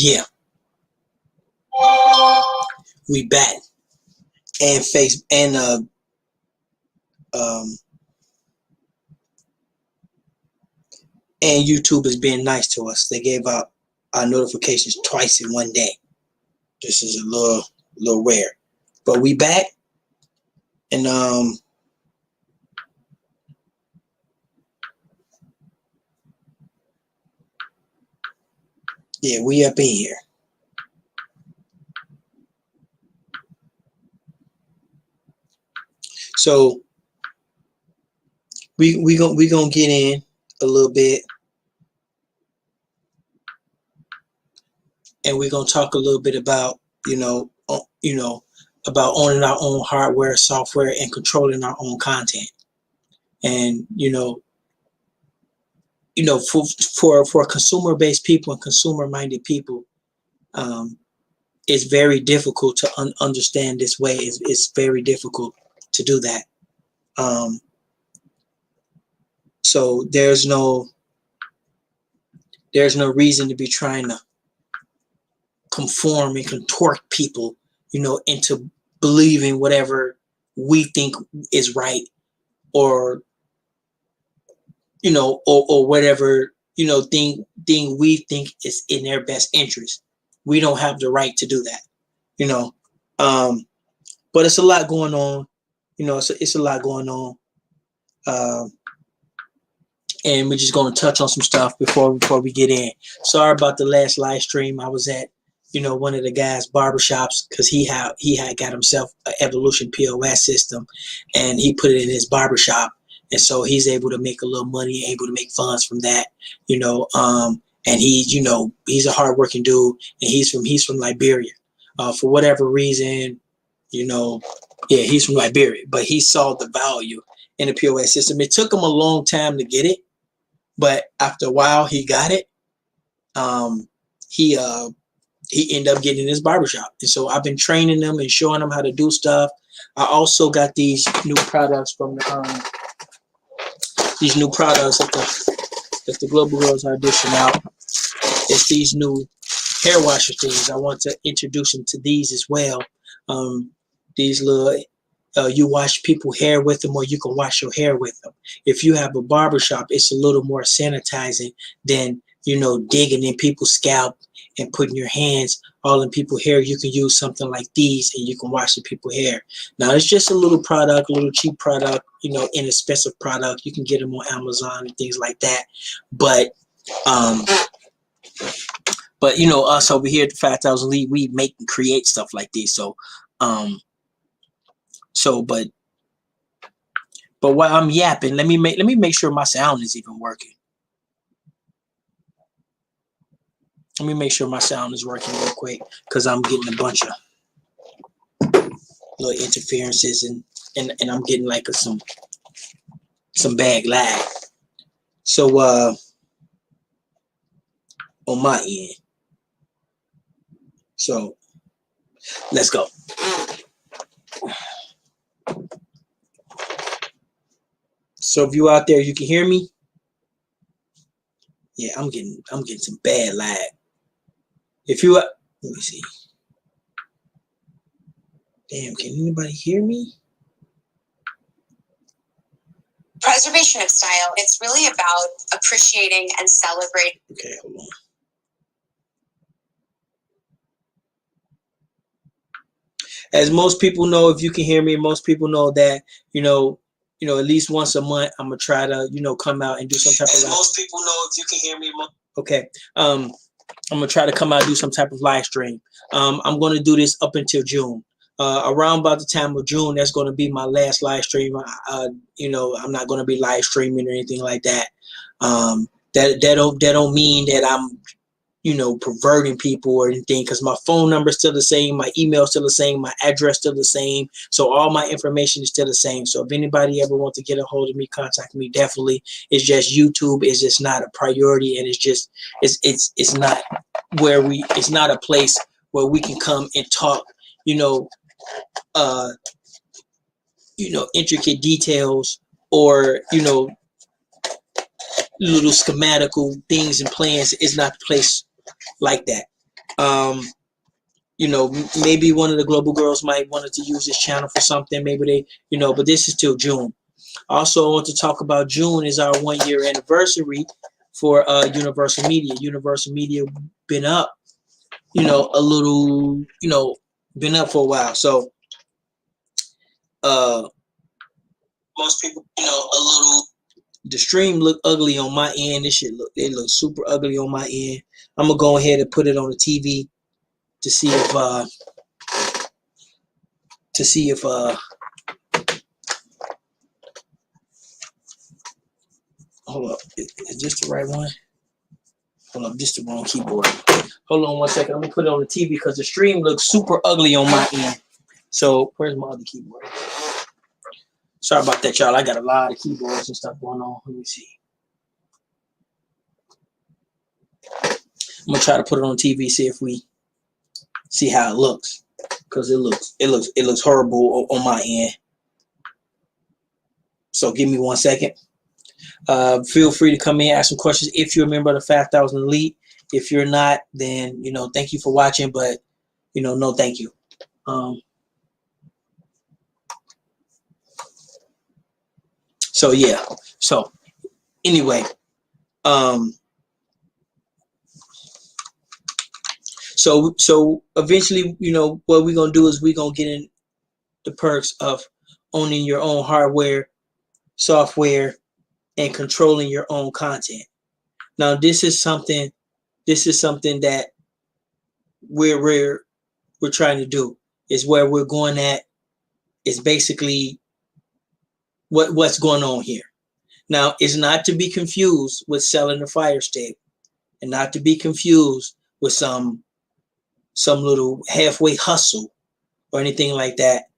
Yeah, we back and face um and YouTube is being nice to us. They gave out our notifications twice in one day. This is a little rare, but we back and yeah, we up in here. So we gonna get in a little bit, and we're gonna talk a little bit about about owning our own hardware, software, and controlling our own content. And for consumer based people and consumer minded people, um, it's very difficult to understand this way. It's very difficult to do that. Um, so there's no reason to be trying to conform and contort people, into believing whatever we think is right, or or whatever thing we think is in their best interest. We don't have the right to do that, you know. But it's a lot going on, it's a lot going on. Um, and we're just going to touch on some stuff before we get in. Sorry about the last live stream. I was at one of the guys' barbershops because he had got himself an Evolution POS system, and he put it in his barbershop, and so he's able to make a little money, able to make funds from that. And he's a hardworking dude, and he's from Liberia. For whatever reason, yeah, he's from Liberia, but he saw the value in the POS system. It took him a long time to get it, but after a while he got it. He ended up getting in his barbershop, and so I've been training them and showing them how to do stuff. I also got these new products from these new products that the Global Girls are dishing out. It's these new hair washer things. I want to introduce them to these as well. These little, you wash people's hair with them, or you can wash your hair with them. If you have a barbershop, it's a little more sanitizing than, digging in people's scalp and putting your hands all in people's hair. You can use something like these, and you can wash the people's hair. Now, it's just a little product, a little cheap product, inexpensive product. You can get them on Amazon and things like that. But us over here at the 5,000 Lead, we make and create stuff like these. But while I'm yapping, let me make sure my sound is even working. Let me make sure my sound is working real quick, because I'm getting a bunch of little interferences and I'm getting like some bad lag. So on my end. So let's go. So if you out there, you can hear me. Yeah, I'm getting some bad lag. If you let me see. Damn, can anybody hear me? Preservation of style. It's really about appreciating and celebrating. Okay, hold on. As most people know, if you can hear me, most people know that, at least once a month, I'm gonna try to, come out and do some type of. As most people know, if you can hear me. Okay. I'm gonna try to come out and do some type of live stream. I'm gonna do this up until June. Around about the time of June, that's gonna be my last live stream. I'm not gonna be live streaming or anything like that. That don't mean that I'm perverting people or anything, because my phone number is still the same, my email is still the same, my address still the same, so all my information is still the same. So if anybody ever wants to get a hold of me, contact me. Definitely. It's just YouTube is just not a priority, and it's not it's not a place where we can come and talk intricate details, or little schematical things and plans. Is not the place like that. You know, maybe one of the global girls might wanted to use this channel for something. Maybe they, you know, but this is till June. Also, I want to talk about June is our 1 year anniversary for Universal Media. Universal Media been up, you know, a little, you know, been up for a while. So, most people, you know, a little. The stream look ugly on my end. This shit look, it looks super ugly on my end. I'm gonna go ahead and put it on the TV to see if hold up, is this the right one? Hold up, this the wrong keyboard. Hold on one second. I'm gonna put it on the TV because the stream looks super ugly on my end. So where's my other keyboard? Sorry about that, y'all. I got a lot of keyboards and stuff going on. Let me see. I'm gonna try to put it on TV, see if we see how it looks, because it looks horrible on my end. So give me 1 second. Feel free to come in, ask some questions if you're a member of the 5,000 Elite. If you're not, then, you know, thank you for watching, but, you know, no thank you. So yeah. So anyway, so eventually, you know, what we're gonna do is we're gonna get in the perks of owning your own hardware, software, and controlling your own content. Now, this is something that we're trying to do. Is where we're going at. Is basically what's going on here. Now, it's not to be confused with selling the Fire Stick, and not to be confused with some little halfway hustle or anything like that.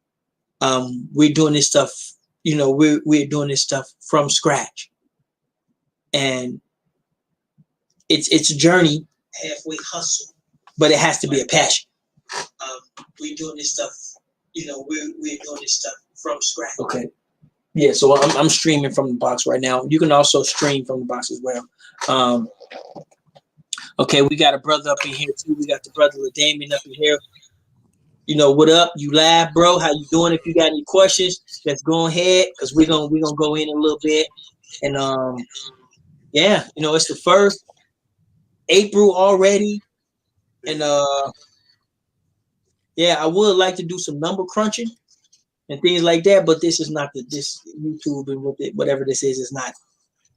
We're doing this stuff, you know, we're doing this stuff from scratch. And it's a journey, halfway hustle, but it has to be a passion. We're doing this stuff, you know, we're doing this stuff from scratch. Okay. Yeah, so I'm streaming from the box right now. You can also stream from the box as well. Okay, we got a brother up in here too. We got the brother LaDamian up in here. You know, what up? You live, bro? How you doing? If you got any questions, let's go ahead, because we're gonna go in a little bit. And yeah, you know, it's the 1st April already. And yeah, I would like to do some number crunching and things like that, but this is not this YouTube and whatever this is not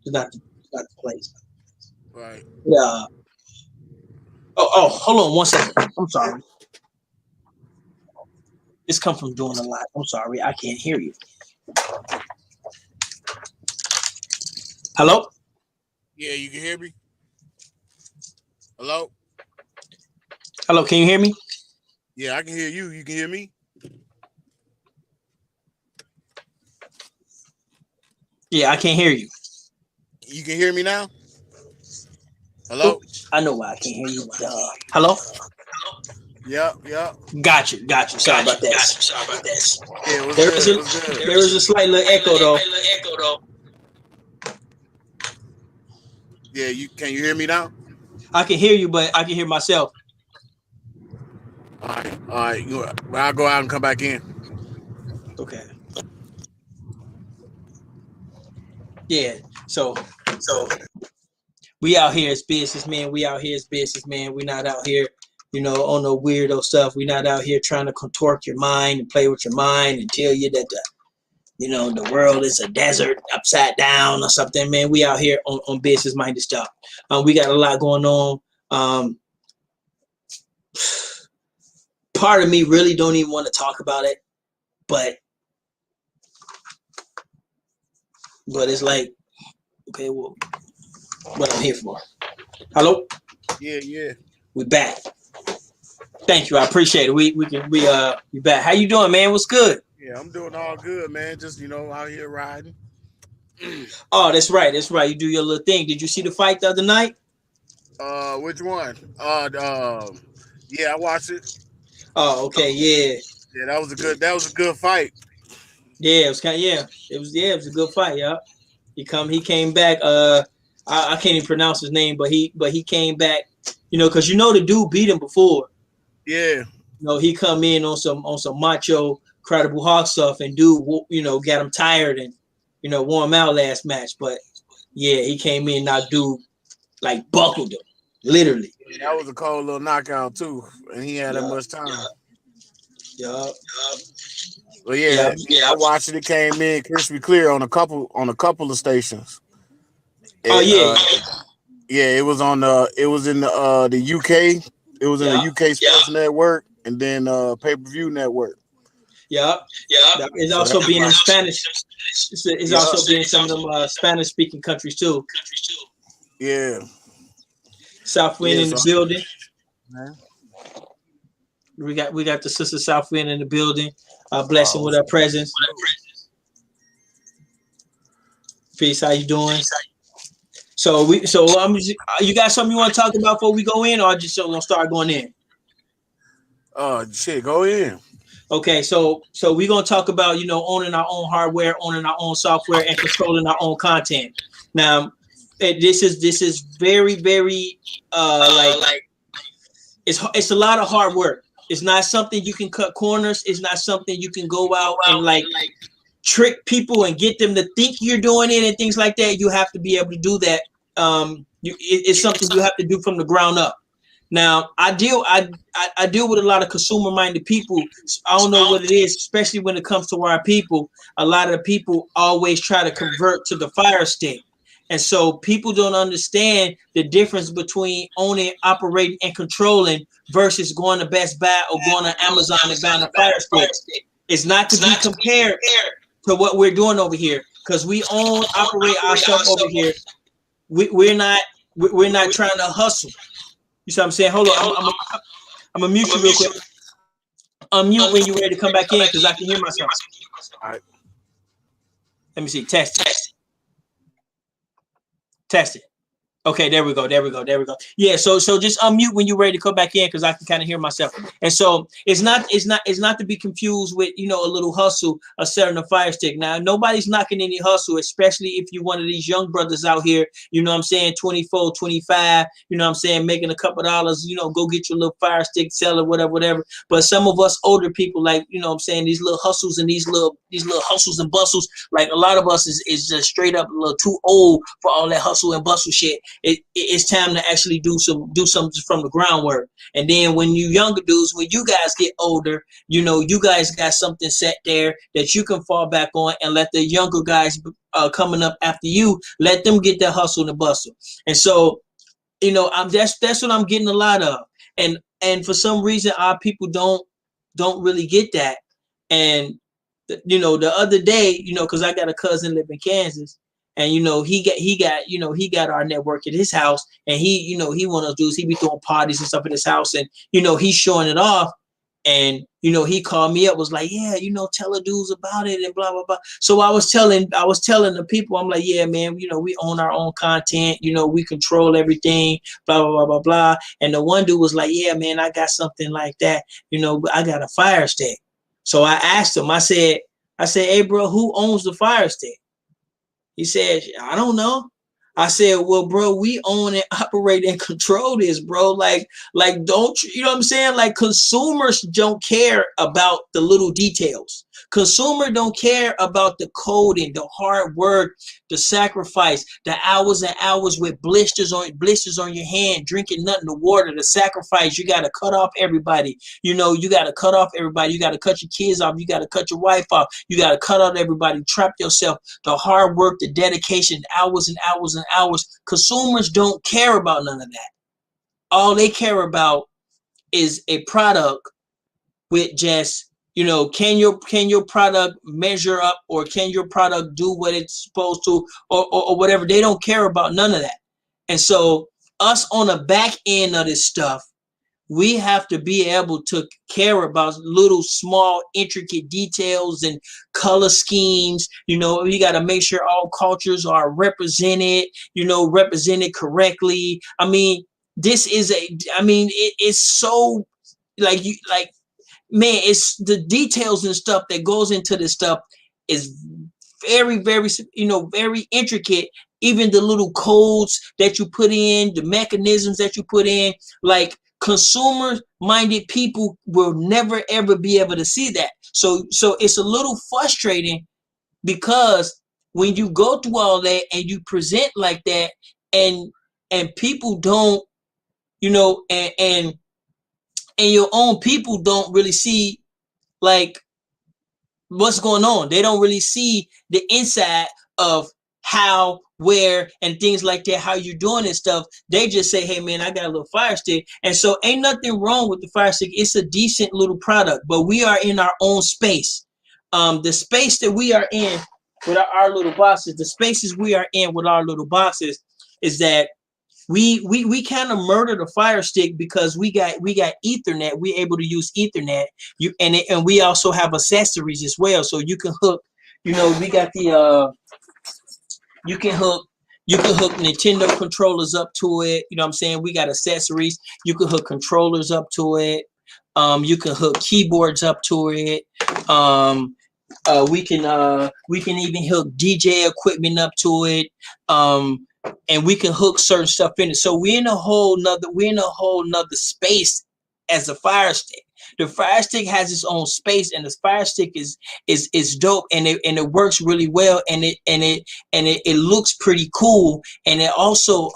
the place. Right. Yeah. Oh, hold on 1 second. I'm sorry. This come from doing a lot. I'm sorry, I can't hear you. Hello? Yeah, you can hear me? Hello? Hello, can you hear me? Yeah, I can hear you. You can hear me? Yeah, I can't hear you. You can hear me now? Hello? Oh, I know why I can't hear you. Hello? Yep. Got you. Sorry about that. Yeah, it was There good. is a slight little echo though. Yeah, can you hear me now? I can hear you, but I can hear myself. All right. I'll go out and come back in. Okay. Yeah. So we out here as businessmen. We We're not out here, you know, on no weirdo stuff. We're not out here trying to contort your mind and play with your mind and tell you that the world is a desert upside down or something, man. We out here on business-minded stuff. We got a lot going on. Part of me really don't even want to talk about it, but it's like, okay, well, what I'm here for. Hello? Yeah. We back. Thank you. I appreciate it. We back. How you doing, man? What's good? Yeah, I'm doing all good, man. Just, out here riding. Oh, that's right. You do your little thing. Did you see the fight the other night? Which one? Yeah, I watched it. Oh, okay, yeah. Yeah, that was a good fight. Yeah, it was a good fight, yeah. He came back. I can't even pronounce his name, but he came back You know, because you know the dude beat him before. Yeah. You know, he come in on some macho Credible Hawk stuff, and dude, you know, got him tired and you know wore him out last match. But yeah, he came in, now dude like buckled him, literally. That was a cold little knockout too, and he had that Yeah, much time. yeah, But yeah. I watched it. It came in crispy clear on a couple of stations. Oh It, yeah, it was on it was in the UK. It was in the yeah, UK Sports Network and then pay-per-view network. yeah. It's So also that being in Spanish. It's yeah, also being some of them Spanish speaking countries too. yeah, Southwind yeah. in the So building. man. We got the sister Southwind in the building. Blessing with her presence. Peace. How you doing? So you got something you want to talk about before we go in, or just gonna start going in? Shit, go in. Okay, so we're gonna talk about owning our own hardware, owning our own software, and controlling our own content. Now, this is very very like it's a lot of hard work. It's not something you can cut corners. It's not something you can go out and like trick people and get them to think you're doing it and things like that. You have to be able to do that. It's something you have to do from the ground up. Now, I deal with a lot of consumer minded people. I don't know what it is, especially when it comes to our people. A lot of the people always try to convert to the Fire Stick. And so people don't understand the difference between owning, operating, and controlling versus going to Best Buy or going to Amazon and buying a Fire Stick. It's not to be compared to what we're doing over here, because we own, operate ourselves over here. We're not trying to hustle. You see what I'm saying? Hold on, I'm gonna mute you real quick. Unmute when you're ready to come back in, because I can hear myself. All right. Let me see. Test it. Okay, there we go. Yeah, so just unmute when you're ready to come back in, because I can kind of hear myself. And so it's not to be confused with a little hustle of selling a Fire Stick. Now, nobody's knocking any hustle, especially if you're one of these young brothers out here, 24, 25, making a couple dollars, go get your little Fire Stick, sell it, whatever. But some of us older people, like, these little hustles and these little hustles and bustles, like a lot of us is just straight up a little too old for all that hustle and bustle shit. It's time to actually do something from the groundwork. And then when you younger dudes, when you guys get older, you guys got something set there that you can fall back on, and let the younger guys coming up after you, let them get that hustle and the bustle. And so, that's what I'm getting a lot of. And for some reason, our people don't really get that. And the other day, because I got a cousin live in Kansas. And he got our network at his house, and he one of those dudes. He be throwing parties and stuff at his house, and he's showing it off. And he called me up, was like, yeah, tell the dudes about it and blah blah blah. So I was telling the people, I'm like, yeah, man, we own our own content, we control everything, blah blah blah blah blah. And the one dude was like, yeah, man, I got something like that, I got a Fire Stick. So I asked him, I said, hey, bro, who owns the Fire Stick? He said, I don't know. I said, well, bro, we own and operate and control this, bro. Like, don't you know what I'm saying? Like, consumers don't care about the little details. Consumer don't care about the coding, the hard work, the sacrifice, the hours and hours with blisters on your hand, drinking nothing but water, the sacrifice. You got to cut off everybody. You got to cut off everybody. You got to cut your kids off. You got to cut your wife off. You got to cut out everybody. Trap yourself. The hard work, the dedication, hours and hours and hours. Consumers don't care about none of that. All they care about is a product with just, can your product measure up, or can your product do what it's supposed to, or whatever. They don't care about none of that. And so us on the back end of this stuff, we have to be able to care about little small intricate details and color schemes. We got to make sure all cultures are represented, represented correctly. I mean, it's so man, it's the details and stuff that goes into this stuff is very, very, very intricate. even the little codes that you put in, the mechanisms that you put in, like consumer-minded people will never ever be able to see that. So it's a little frustrating because when you go through all that and you present like that, and people don't, and your own people don't really see like what's going on. They don't really see the inside of how, where, and things like that, how you're doing and stuff. They just say, hey man, I got a little Fire Stick. And so ain't nothing wrong with the Fire Stick. It's a decent little product, but we are in our own space. The space that we are in with our little boxes, the spaces we are in with our little boxes, is that we kind of murder the Fire Stick because we got Ethernet. We're able to use Ethernet. And we also have accessories as well. So you can hook, we got the you can hook Nintendo controllers up to it. You know what I'm saying? We got accessories. You can hook controllers up to it. You can hook keyboards up to it. We can even hook DJ equipment up to it. And we can hook certain stuff in it. So we're in a whole nother space as a Fire Stick. The Fire Stick has its own space, and the Fire Stick is dope, and it works really well, and it looks pretty cool, and it also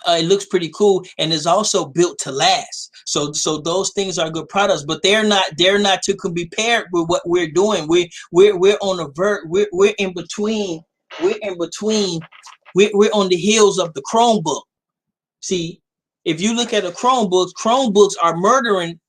it looks pretty cool, and is also built to last. So those things are good products, but they're not to be paired with what we're doing. We're on a we're in between. We're on the heels of the Chromebook. See, if you look at the Chromebooks are murdering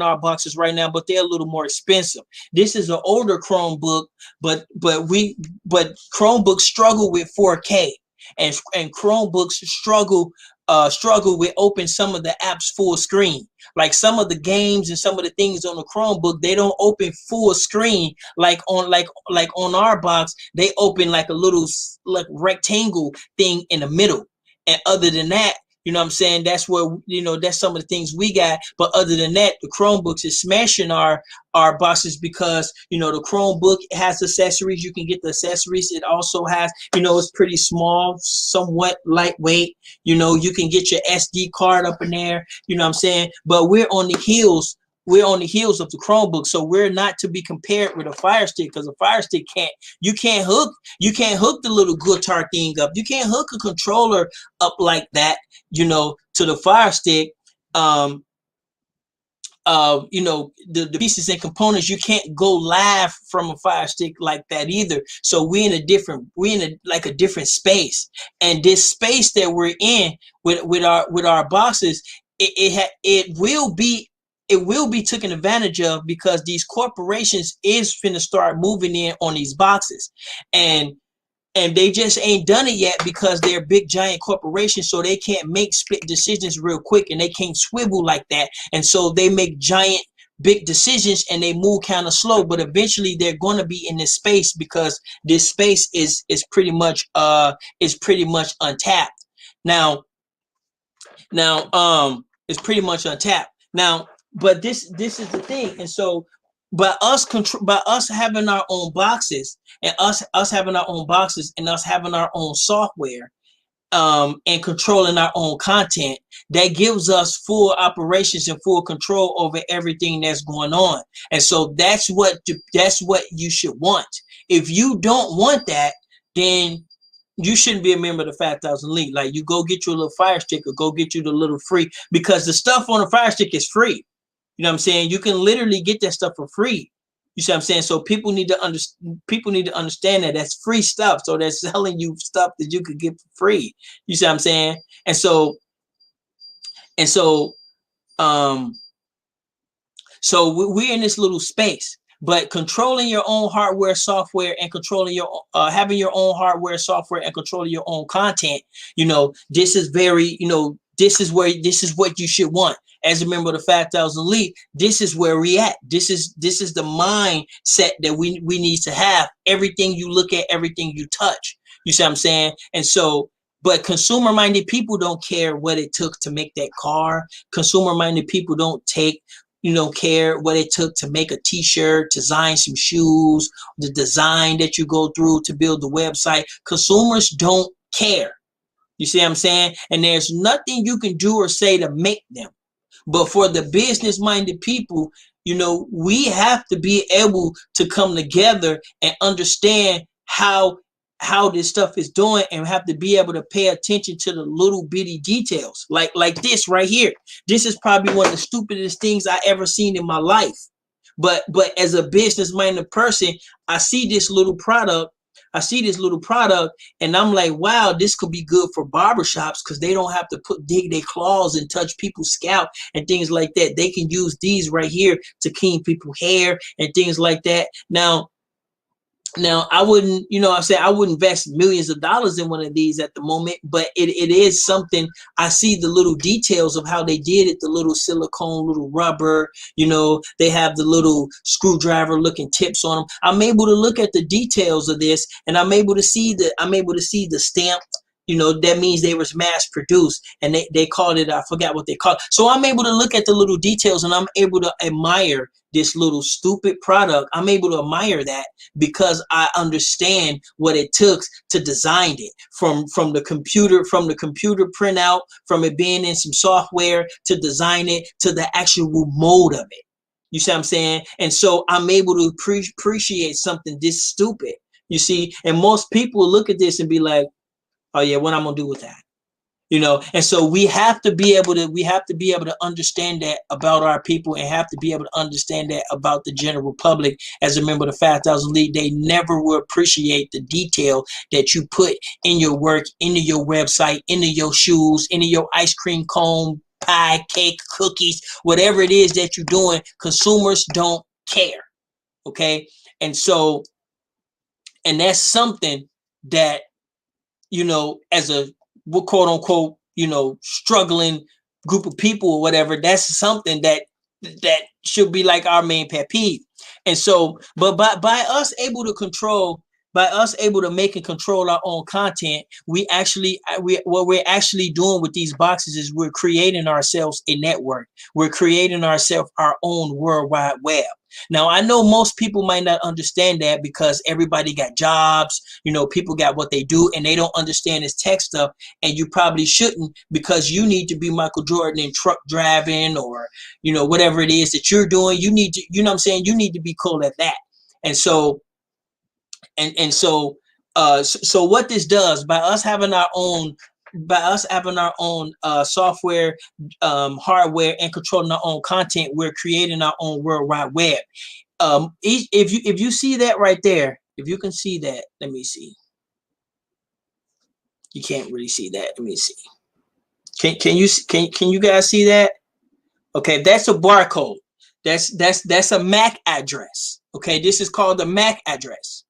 our boxes right now, but they're a little more expensive. This is an older Chromebook, but Chromebooks struggle with 4K, and Chromebooks struggle with open some of the apps full screen. Like some of the games and some of the things on the Chromebook, they don't open full screen like on our box. They open like a little like rectangle thing in the middle. And other than that, you know what I'm saying, that's where, that's some of the things we got. But other than that, the Chromebooks is smashing our boxes because, the Chromebook has accessories. You can get the accessories. It also has, it's pretty small, somewhat lightweight. You can get your SD card up in there, you know what I'm saying? But we're on the heels of the Chromebook, so we're not to be compared with a Fire Stick, because a Fire Stick you can't hook the little guitar thing up. You can't hook a controller up like that, to the Fire Stick. The pieces and components, you can't go live from a Fire Stick like that either. So we're in a different space, and this space that we're in with our boxes, it will be taken advantage of, because these corporations is finna start moving in on these boxes, and they just ain't done it yet because they're big giant corporations, so they can't make split decisions real quick, and they can't swivel like that, and so they make giant big decisions and they move kind of slow. But eventually they're going to be in this space, because this space is pretty much untapped now. It's pretty much untapped now. But this is the thing, and so by us having our own boxes, and us having our own boxes, and us having our own software, and controlling our own content, that gives us full operations and full control over everything that's going on. And so that's what you should want. If you don't want that, then you shouldn't be a member of the 5,000 League. Like, you go get you a little Fire Stick, or go get you the little free, because the stuff on the Fire Stick is free. You know what I'm saying? You can literally get that stuff for free. You see what I'm saying? So people need to understand that that's free stuff. So they're selling you stuff that you could get for free. You see what I'm saying? And so we're in this little space. But controlling your own hardware, software, and controlling your having your own hardware, software, and controlling your own content, this is very, this is what you should want. As a member of the 5,000 League, this is where we at. This is the mindset that we need to have. Everything you look at, everything you touch. You see what I'm saying? And so, but consumer-minded people don't care what it took to make that car. Consumer-minded people don't take care what it took to make a t-shirt, design some shoes, the design that you go through to build the website. Consumers don't care. You see what I'm saying? And there's nothing you can do or say to make them. But for the business-minded people, we have to be able to come together and understand how this stuff is doing, and have to be able to pay attention to the little bitty details, like this right here. This is probably one of the stupidest things I ever seen in my life. But as a business-minded person, I see this little product. And I'm like, wow, this could be good for barbershops, because they don't have to dig their claws and touch people's scalp and things like that. They can use these right here to clean people's hair and things like that. Now I wouldn't, I wouldn't invest millions of dollars in one of these at the moment, but it is something. I see the little details of how they did it, the little silicone, little rubber, they have the little screwdriver looking tips on them. I'm able to look at the details of this, and I'm able to see the stamp. That means they was mass produced, and they called it, I forgot what they called it. So I'm able to look at the little details, and I'm able to admire this little stupid product. I'm able to admire that because I understand what it took to design it, from the computer printout, from it being in some software to design it, to the actual mold of it. You see what I'm saying? And so I'm able to appreciate something this stupid, you see. And most people look at this and be like, oh yeah, what I'm gonna do with that? And so we have to be able to understand that about our people, and have to be able to understand that about the general public. As a member of the 5,000 League, they never will appreciate the detail that you put in your work, into your website, into your shoes, into your ice cream cone, pie, cake, cookies, whatever it is that you're doing. Consumers don't care. Okay. And so, and that's something that, as a quote unquote, struggling group of people or whatever, that's something that should be like our main pet peeve. And so, but by us able to make and control our own content, what we're actually doing with these boxes is we're creating ourselves a network. We're creating ourselves our own World Wide Web. Now, I know most people might not understand that, because everybody got jobs, people got what they do, and they don't understand this tech stuff. And you probably shouldn't, because you need to be Michael Jordan in truck driving, or, whatever it is that you're doing. You need to, you know what I'm saying? You need to be cool at that. And so, so what this does, by us having our own software, hardware, and controlling our own content, we're creating our own World Wide Web. If you see that right there, if you can see that, let me see. You can't really see that. Let me see. Can you guys see that? Okay, that's a barcode. That's a MAC address. Okay, this is called the MAC address.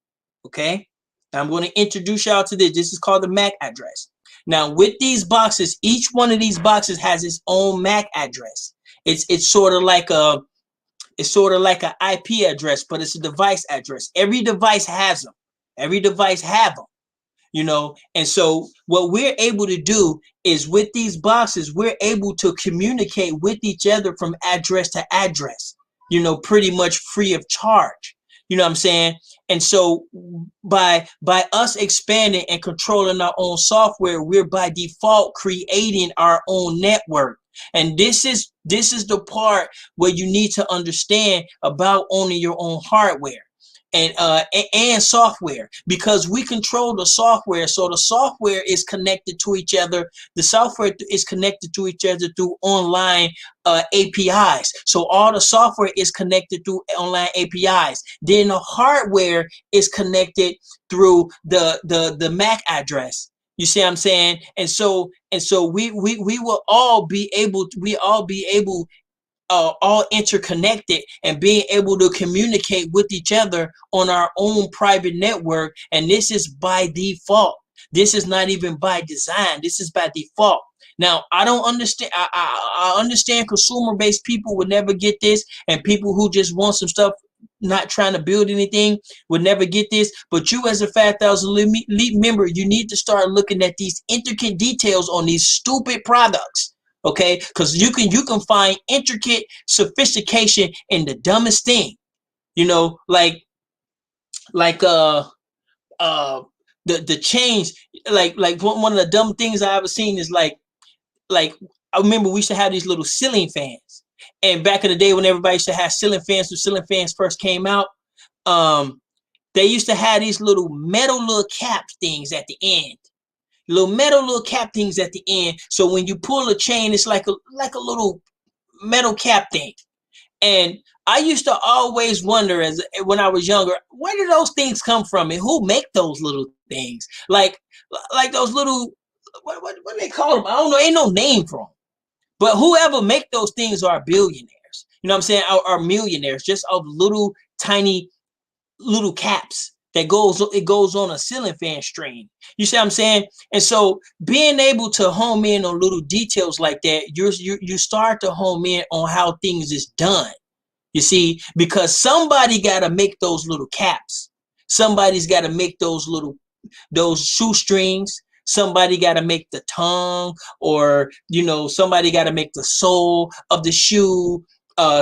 Okay, now I'm going to introduce y'all to this. This is called the MAC address. Now, with these boxes, each one of these boxes has its own MAC address. It's sort of like a IP address, but it's a device address. Every device has them. Every device have them. And so what we're able to do is, with these boxes, we're able to communicate with each other from address to address, pretty much free of charge. You know what I'm saying? And so by us expanding and controlling our own software, we're by default creating our own network. And this is the part where you need to understand about owning your own hardware and software, because we control the software. So the software is connected to each other. The software is connected to each other through online APIs. So all the software is connected through online APIs. Then the hardware is connected through the MAC address. You see what I'm saying? And so we will all be able all interconnected and being able to communicate with each other on our own private network. And this is by default. This is not even by design. This is by default. Now, I don't understand. I understand consumer-based people would never get this, and people who just want some stuff, not trying to build anything, would never get this. But you, as a 5,000 Elite member, you need to start looking at these intricate details on these stupid products. Okay, because you can find intricate sophistication in the dumbest thing. You know, like uh the chains, like one of the dumb things I ever seen is like I remember we used to have these little ceiling fans, and back in the day when everybody used to have ceiling fans, when ceiling fans first came out, um they used to have these little cap things at the end, little cap things at the end. So when you pull a chain, it's like a little metal cap thing. And I used to always wonder, as when I was younger, where do those things come from and who make those little things? Like those little, what do they call them? I don't know. Ain't no name for them. But whoever make those things are billionaires. You know what I'm saying? Are millionaires just of little tiny little caps that goes on a ceiling fan string. You see what I'm saying? And so being able to home in on little details like that, you start to home in on how things is done. You see, because somebody got to make those little caps. Somebody's got to make those shoestrings. Somebody got to make the tongue, or somebody got to make the sole of the shoe.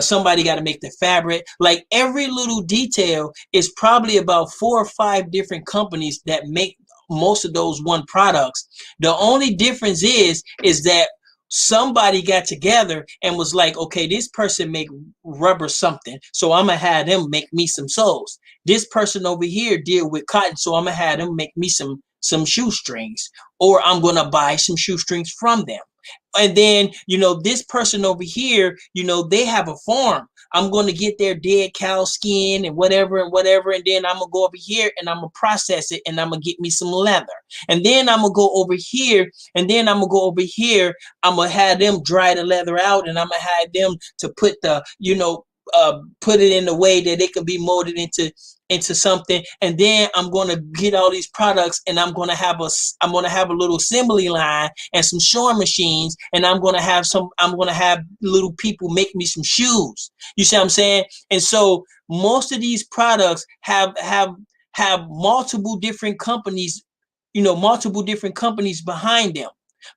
Somebody got to make the fabric. Like every little detail is probably about 4 or 5 different companies that make most of those one products. The only difference is that somebody got together and was like, okay, this person make rubber something, so I'm gonna have them make me some soles. This person over here deal with cotton, so I'm gonna have them make me some shoestrings, or I'm gonna buy some shoestrings from them. And then, this person over here, they have a farm. I'm going to get their dead cow skin and whatever. And then I'm going to go over here and I'm going to process it and I'm going to get me some leather. And then I'm going to go over here I'm going to have them dry the leather out, and I'm going to have them to put put it in a way that it can be molded into something. And then I'm going to get all these products, and I'm going to have a little assembly line and some sewing machines, and I'm going to have little people make me some shoes. You see what I'm saying? And so most of these products have multiple different companies, behind them.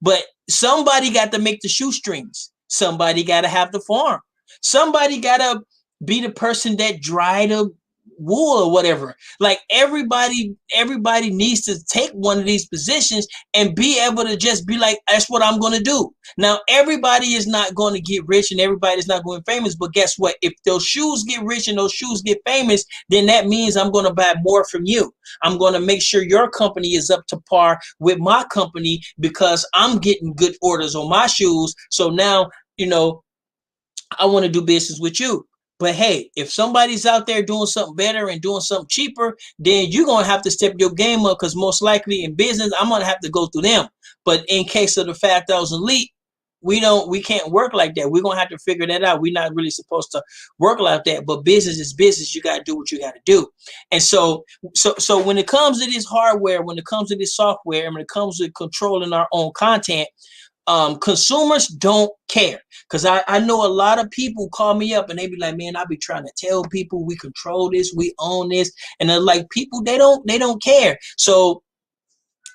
But somebody got to make the shoestrings. Somebody got to have the farm. Somebody got to be the person that dry the wool or whatever. Like everybody needs to take one of these positions and be able to just be like, that's what I'm going to do. Now, everybody is not going to get rich and everybody's not going famous, but guess what? If those shoes get rich and those shoes get famous, then that means I'm going to buy more from you. I'm going to make sure your company is up to par with my company because I'm getting good orders on my shoes. So now, I want to do business with you. But hey, if somebody's out there doing something better and doing something cheaper, then you're going to have to step your game up, because most likely in business, I'm going to have to go through them. But in case of the 5,000 Elite, we can't work like that. We're going to have to figure that out. We're not really supposed to work like that. But business is business. You got to do what you got to do. And so when it comes to this hardware, when it comes to this software, and when it comes to controlling our own content, consumers don't care. Because I know a lot of people call me up and they be like, man, I be trying to tell people we control this, we own this, and they're like, people, they don't care. So,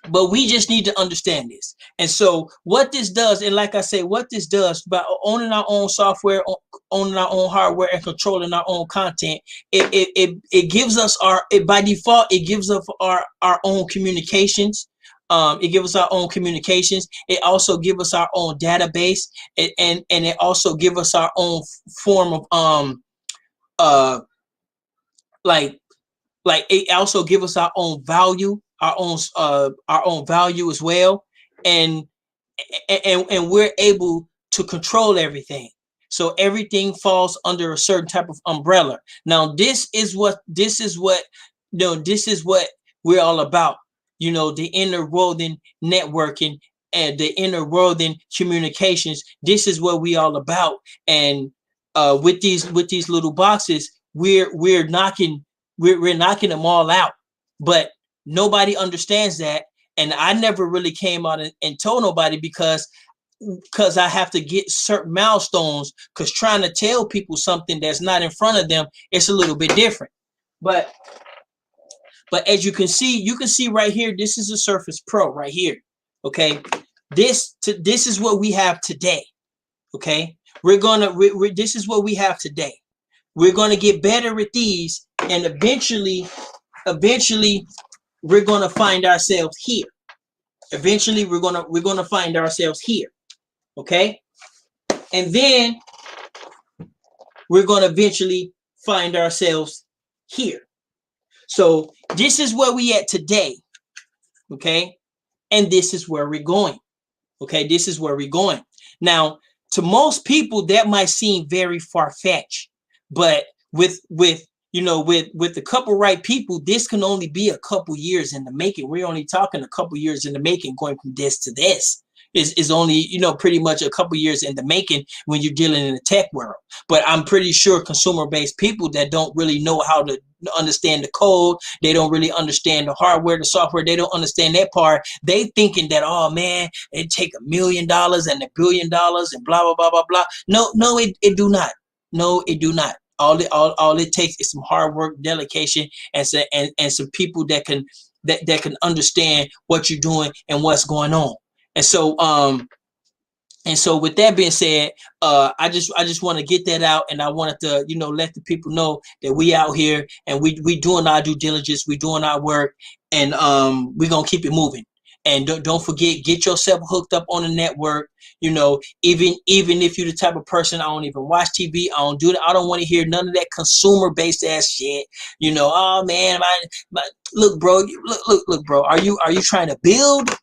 but we just need to understand this. And so what this does, and like I say, what this does by owning our own software, owning our own hardware, and controlling our own content, it gives us by default, it gives us our own communications. It gives us our own communications. It also gives us our own database, and it also gives us our own form of like it also gives us our own value, our own value as well, and we're able to control everything. So everything falls under a certain type of umbrella. Now this is what we're all about. The interwoven networking and the interwoven communications. This is what we all about. And with these little boxes, we're knocking them all out. But nobody understands that. And I never really came out and told nobody because I have to get certain milestones, because trying to tell people something that's not in front of them, it's a little bit different. But as you can see right here, this is a Surface Pro right here. Okay, this is what we have today. Okay, this is what we have today. We're going to get better at these, and eventually we're going to find ourselves here. Eventually we're going to find ourselves here. Okay, and then we're going to eventually find ourselves here. So this is where we at today. Okay, and this is where we're going. Okay, this is where we're going. Now, to most people, that might seem very far-fetched, but with a couple right people, this can only be a couple years in the making. We're only talking a couple years in the making, going from this to this. Is only, pretty much a couple years in the making when you're dealing in the tech world. But I'm pretty sure consumer-based people that don't really know how to understand the code, they don't really understand the hardware, the software, they don't understand that part. They thinking that, oh man, it take $1 million and $1 billion and blah blah blah blah blah. No, it do not. No, it do not. All it takes is some hard work, dedication, and some people that can understand what you're doing and what's going on. And so with that being said, I just want to get that out, and I wanted to, let the people know that we out here and we doing our due diligence, we doing our work, and we're gonna keep it moving. And don't forget, get yourself hooked up on the network. Even if you're the type of person, I don't even watch TV, I don't do that. I don't want to hear none of that consumer based ass shit. Oh man, look, bro, look, bro. Are you trying to build?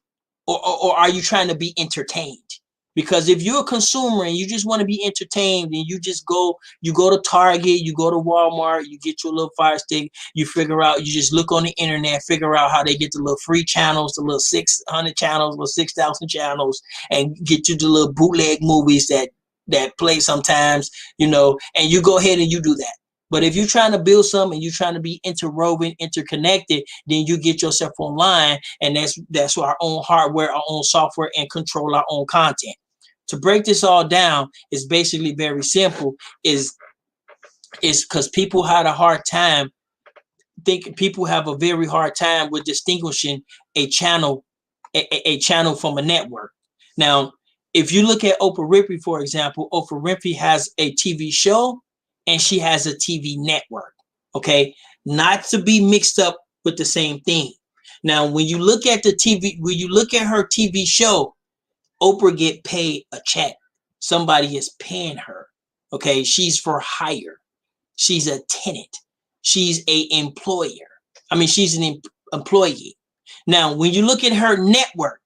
Or are you trying to be entertained? Because if you're a consumer and you just want to be entertained, and you go to Target, you go to Walmart, you get your little Fire Stick, you just look on the internet, figure out how they get the little free channels, the little 600 channels, little 6,000 channels, and get you the little bootleg movies that play sometimes, and you go ahead and you do that. But if you're trying to build something, you're trying to be interwoven, interconnected, then you get yourself online, and that's our own hardware, our own software, and control our own content. To break this all down is basically very simple. Is because people had a hard time. People have a very hard time with distinguishing a channel from a network. Now, if you look at Oprah Winfrey, for example, Oprah Winfrey has a TV show and she has a TV network. Okay, not to be mixed up with the same thing. Now, when you look at her TV show, Oprah get paid a check. Somebody is paying her. Okay, she's for hire. She's a tenant. She's a employer. She's an employee. Now, when you look at her network,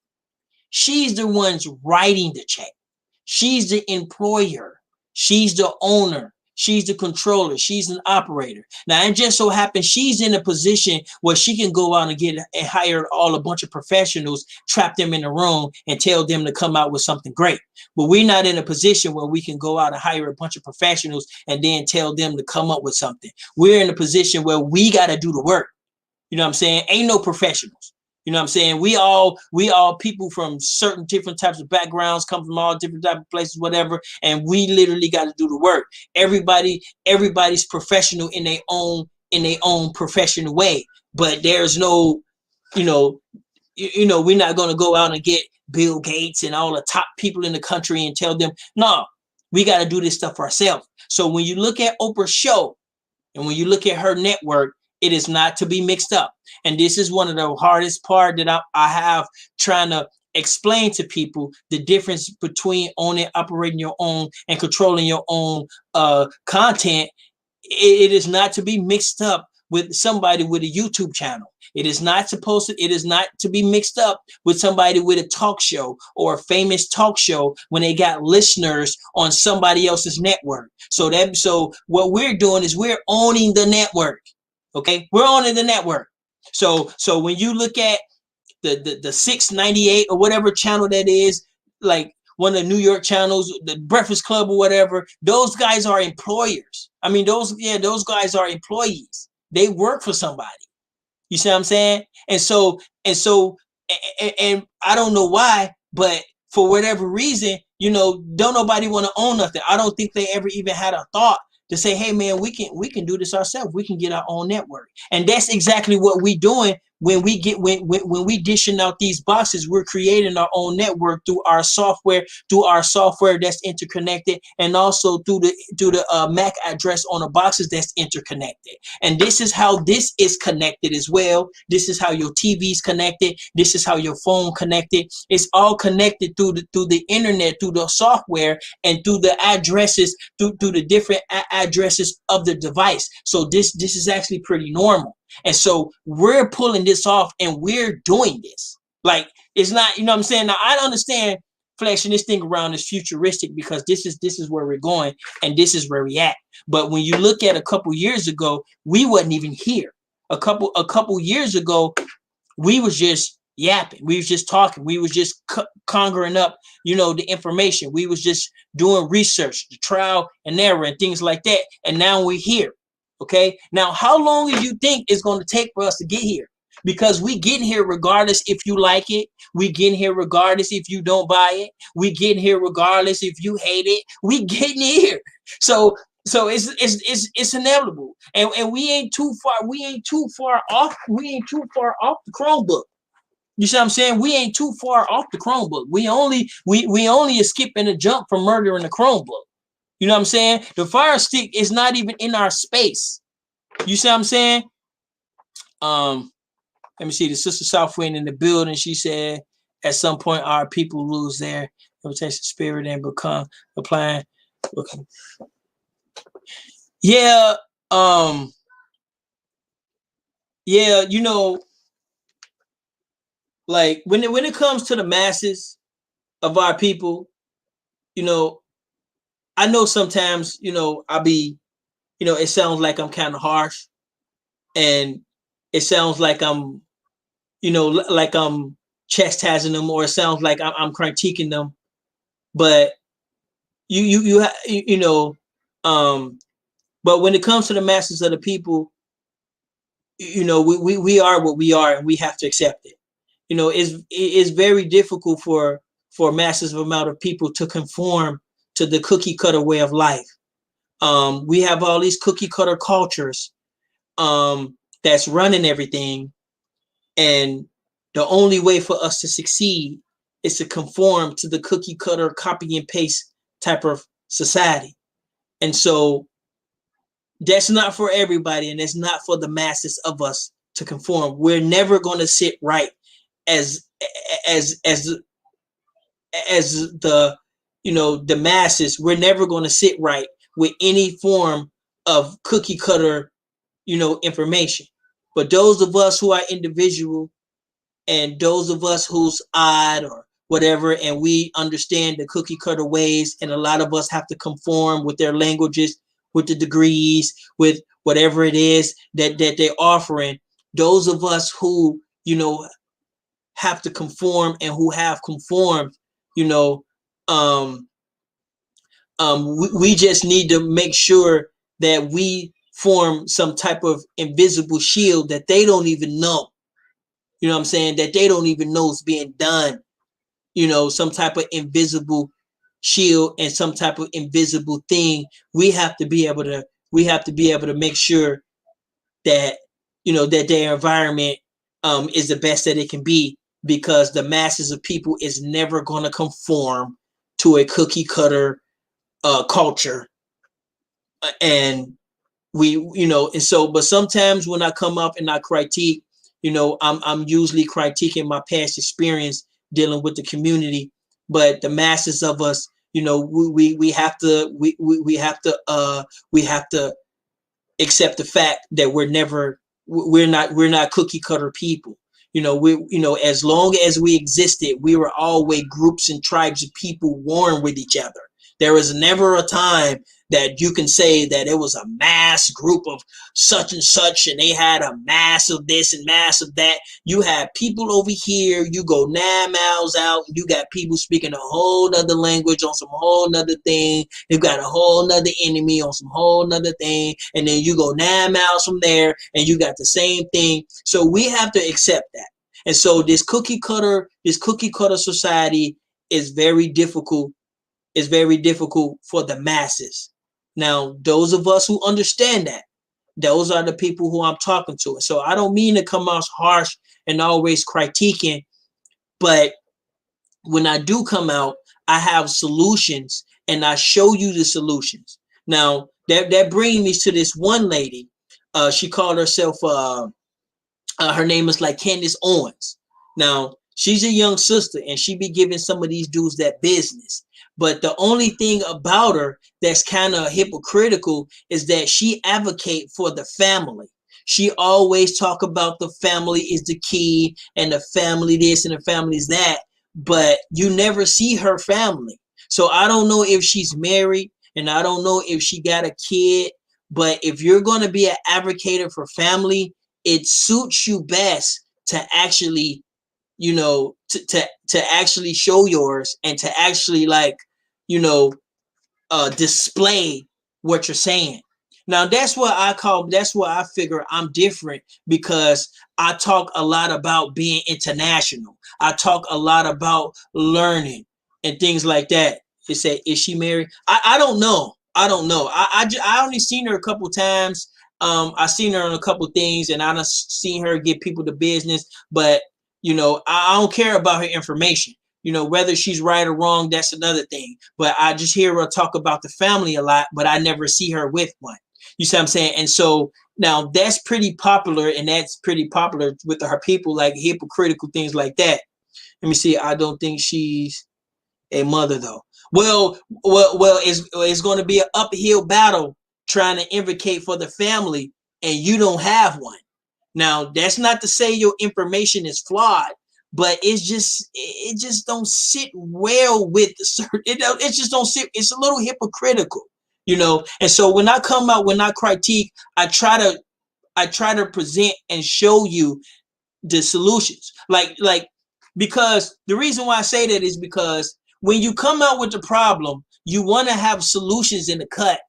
she's the ones writing the check. She's the employer. She's the owner. She's the controller. She's an operator. Now, it just so happens she's in a position where she can go out and hire a bunch of professionals, trap them in a room, and tell them to come out with something great. But we're not in a position where we can go out and hire a bunch of professionals and then tell them to come up with something. We're in a position where we got to do the work. You know what I'm saying? Ain't no professionals. You know what I'm saying? We all people from certain different types of backgrounds, come from all different types of places, whatever, and we literally got to do the work. Everybody's professional in their own professional way, but there's no, we're not going to go out and get Bill Gates and all the top people in the country and tell them, no, we got to do this stuff ourselves. So when you look at Oprah's show and when you look at her network, it is not to be mixed up. And this is one of the hardest part that I have trying to explain to people, the difference between owning, operating your own, and controlling your own content. It is not to be mixed up with somebody with a YouTube channel. It is not to be mixed up with somebody with a talk show or a famous talk show when they got listeners on somebody else's network. So what we're doing is we're owning the network. Okay, we're owning the network. So when you look at the 698 or whatever channel that is, like one of the New York channels, the Breakfast Club or whatever, those guys are employers. Those guys are employees. They work for somebody. You see what I'm saying? And I don't know why, but for whatever reason, don't nobody want to own nothing. I don't think they ever even had a thought to say, hey man, we can do this ourselves. We can get our own network. And that's exactly what we're doing when we dishing out these boxes, we're creating our own network through our software that's interconnected, and also through the MAC address on the boxes that's interconnected. And this is how this is connected as well. This is how your TV's connected. This is how your phone connected. It's all connected through the internet, through the software, and through the addresses, through the different addresses of the device. So this is actually pretty normal. And so we're pulling this off, and we're doing this. Like, it's not, you know what I'm saying? Now, I understand flexing this thing around is futuristic, because this is where we're going, and this is where we at. But when you look at a couple years ago, we wasn't even here. A couple years ago, we was just yapping. We was just talking. We was just conjuring up, the information. We was just doing research, the trial and error and things like that. And now we're here. Okay. Now, how long do you think it's going to take for us to get here? Because we get here regardless if you like it. We get here regardless if you don't buy it. We get here regardless if you hate it. We getting here. So it's inevitable. And we ain't too far off the Chromebook. You see what I'm saying? We ain't too far off the Chromebook. We only a skip and a jump from murdering the Chromebook. You know what I'm saying? The Fire Stick is not even in our space. You see what I'm saying? Let me see. The Sister Southwind in the building. She said, at some point, our people lose their invitation spirit and become applying. Okay. Yeah. Yeah. Like when it comes to the masses of our people, I know sometimes, I'll be, it sounds like I'm kind of harsh, and it sounds like I'm, like I'm chastising them, or it sounds like I'm critiquing them. But but when it comes to the masses of the people, we are what we are, and we have to accept it. It's very difficult for a massive amount of people to conform to the cookie cutter way of life. We have all these cookie cutter cultures that's running everything, and the only way for us to succeed is to conform to the cookie cutter, copy and paste type of society. And so that's not for everybody, and it's not for the masses of us to conform. We're never going to sit right as the the masses. We're never going to sit right with any form of cookie cutter information. But those of us who are individual, and those of us who's odd or whatever, and we understand the cookie cutter ways, and a lot of us have to conform with their languages, with the degrees, with whatever it is that they're offering. Those of us who have to conform, and who have conformed, we just need to make sure that we form some type of invisible shield that they don't even know. You know what I'm saying? That they don't even know is being done. Some type of invisible shield and some type of invisible thing. We have to be able to make sure that that their environment is the best that it can be, because the masses of people is never going to conform to a cookie cutter culture. And but sometimes when I come up and I critique, I'm usually critiquing my past experience dealing with the community. But the masses of us, we have to accept the fact that we're not cookie cutter people. As long as we existed, we were always groups and tribes of people warring with each other. There was never a time that you can say that it was a mass group of such and such, and they had a mass of this and mass of that. You had people over here, you go 9 miles out, you got people speaking a whole nother language on some whole nother thing. They've got a whole nother enemy on some whole nother thing. And then you go 9 miles from there and you got the same thing. So we have to accept that. And so this cookie cutter society is very difficult. It's very difficult for the masses. Now, those of us who understand that, those are the people who I'm talking to. So I don't mean to come off harsh and always critiquing, but when I do come out, I have solutions and I show you the solutions. Now that brings me to this one lady. She called herself her name is like Candace Owens. Now she's a young sister and she be giving some of these dudes that business. But the only thing about her that's kind of hypocritical is that she advocate for the family. She always talk about the family is the key and the family this and the family is that, but you never see her family. So I don't know if she's married and I don't know if she got a kid, but if you're going to be an advocate for family, it suits you best to actually, you know, to actually show yours and to actually like, you know, display what you're saying. Now that's what I figure I'm different, because I talk a lot about being international. I talk a lot about learning and things like that. It said, is she married? I don't know. I don't know. I only seen her a couple times. I seen her on a couple things, and I done seen her give people the business. But you know, I don't care about her information. You know, whether she's right or wrong, that's another thing. But I just hear her talk about the family a lot, but I never see her with one. You see what I'm saying? And so now that's pretty popular, and that's pretty popular with her people, like hypocritical things like that. Let me see. I don't think she's a mother though. Well, it's going to be an uphill battle trying to advocate for the family, and you don't have one. Now, that's not to say your information is flawed, but it just don't sit well with certain. It just don't sit. It's a little hypocritical, you know. And so when I come out, when I critique, I try to present and show you the solutions. Like because the reason why I say that is because when you come out with the problem, you want to have solutions in the cut.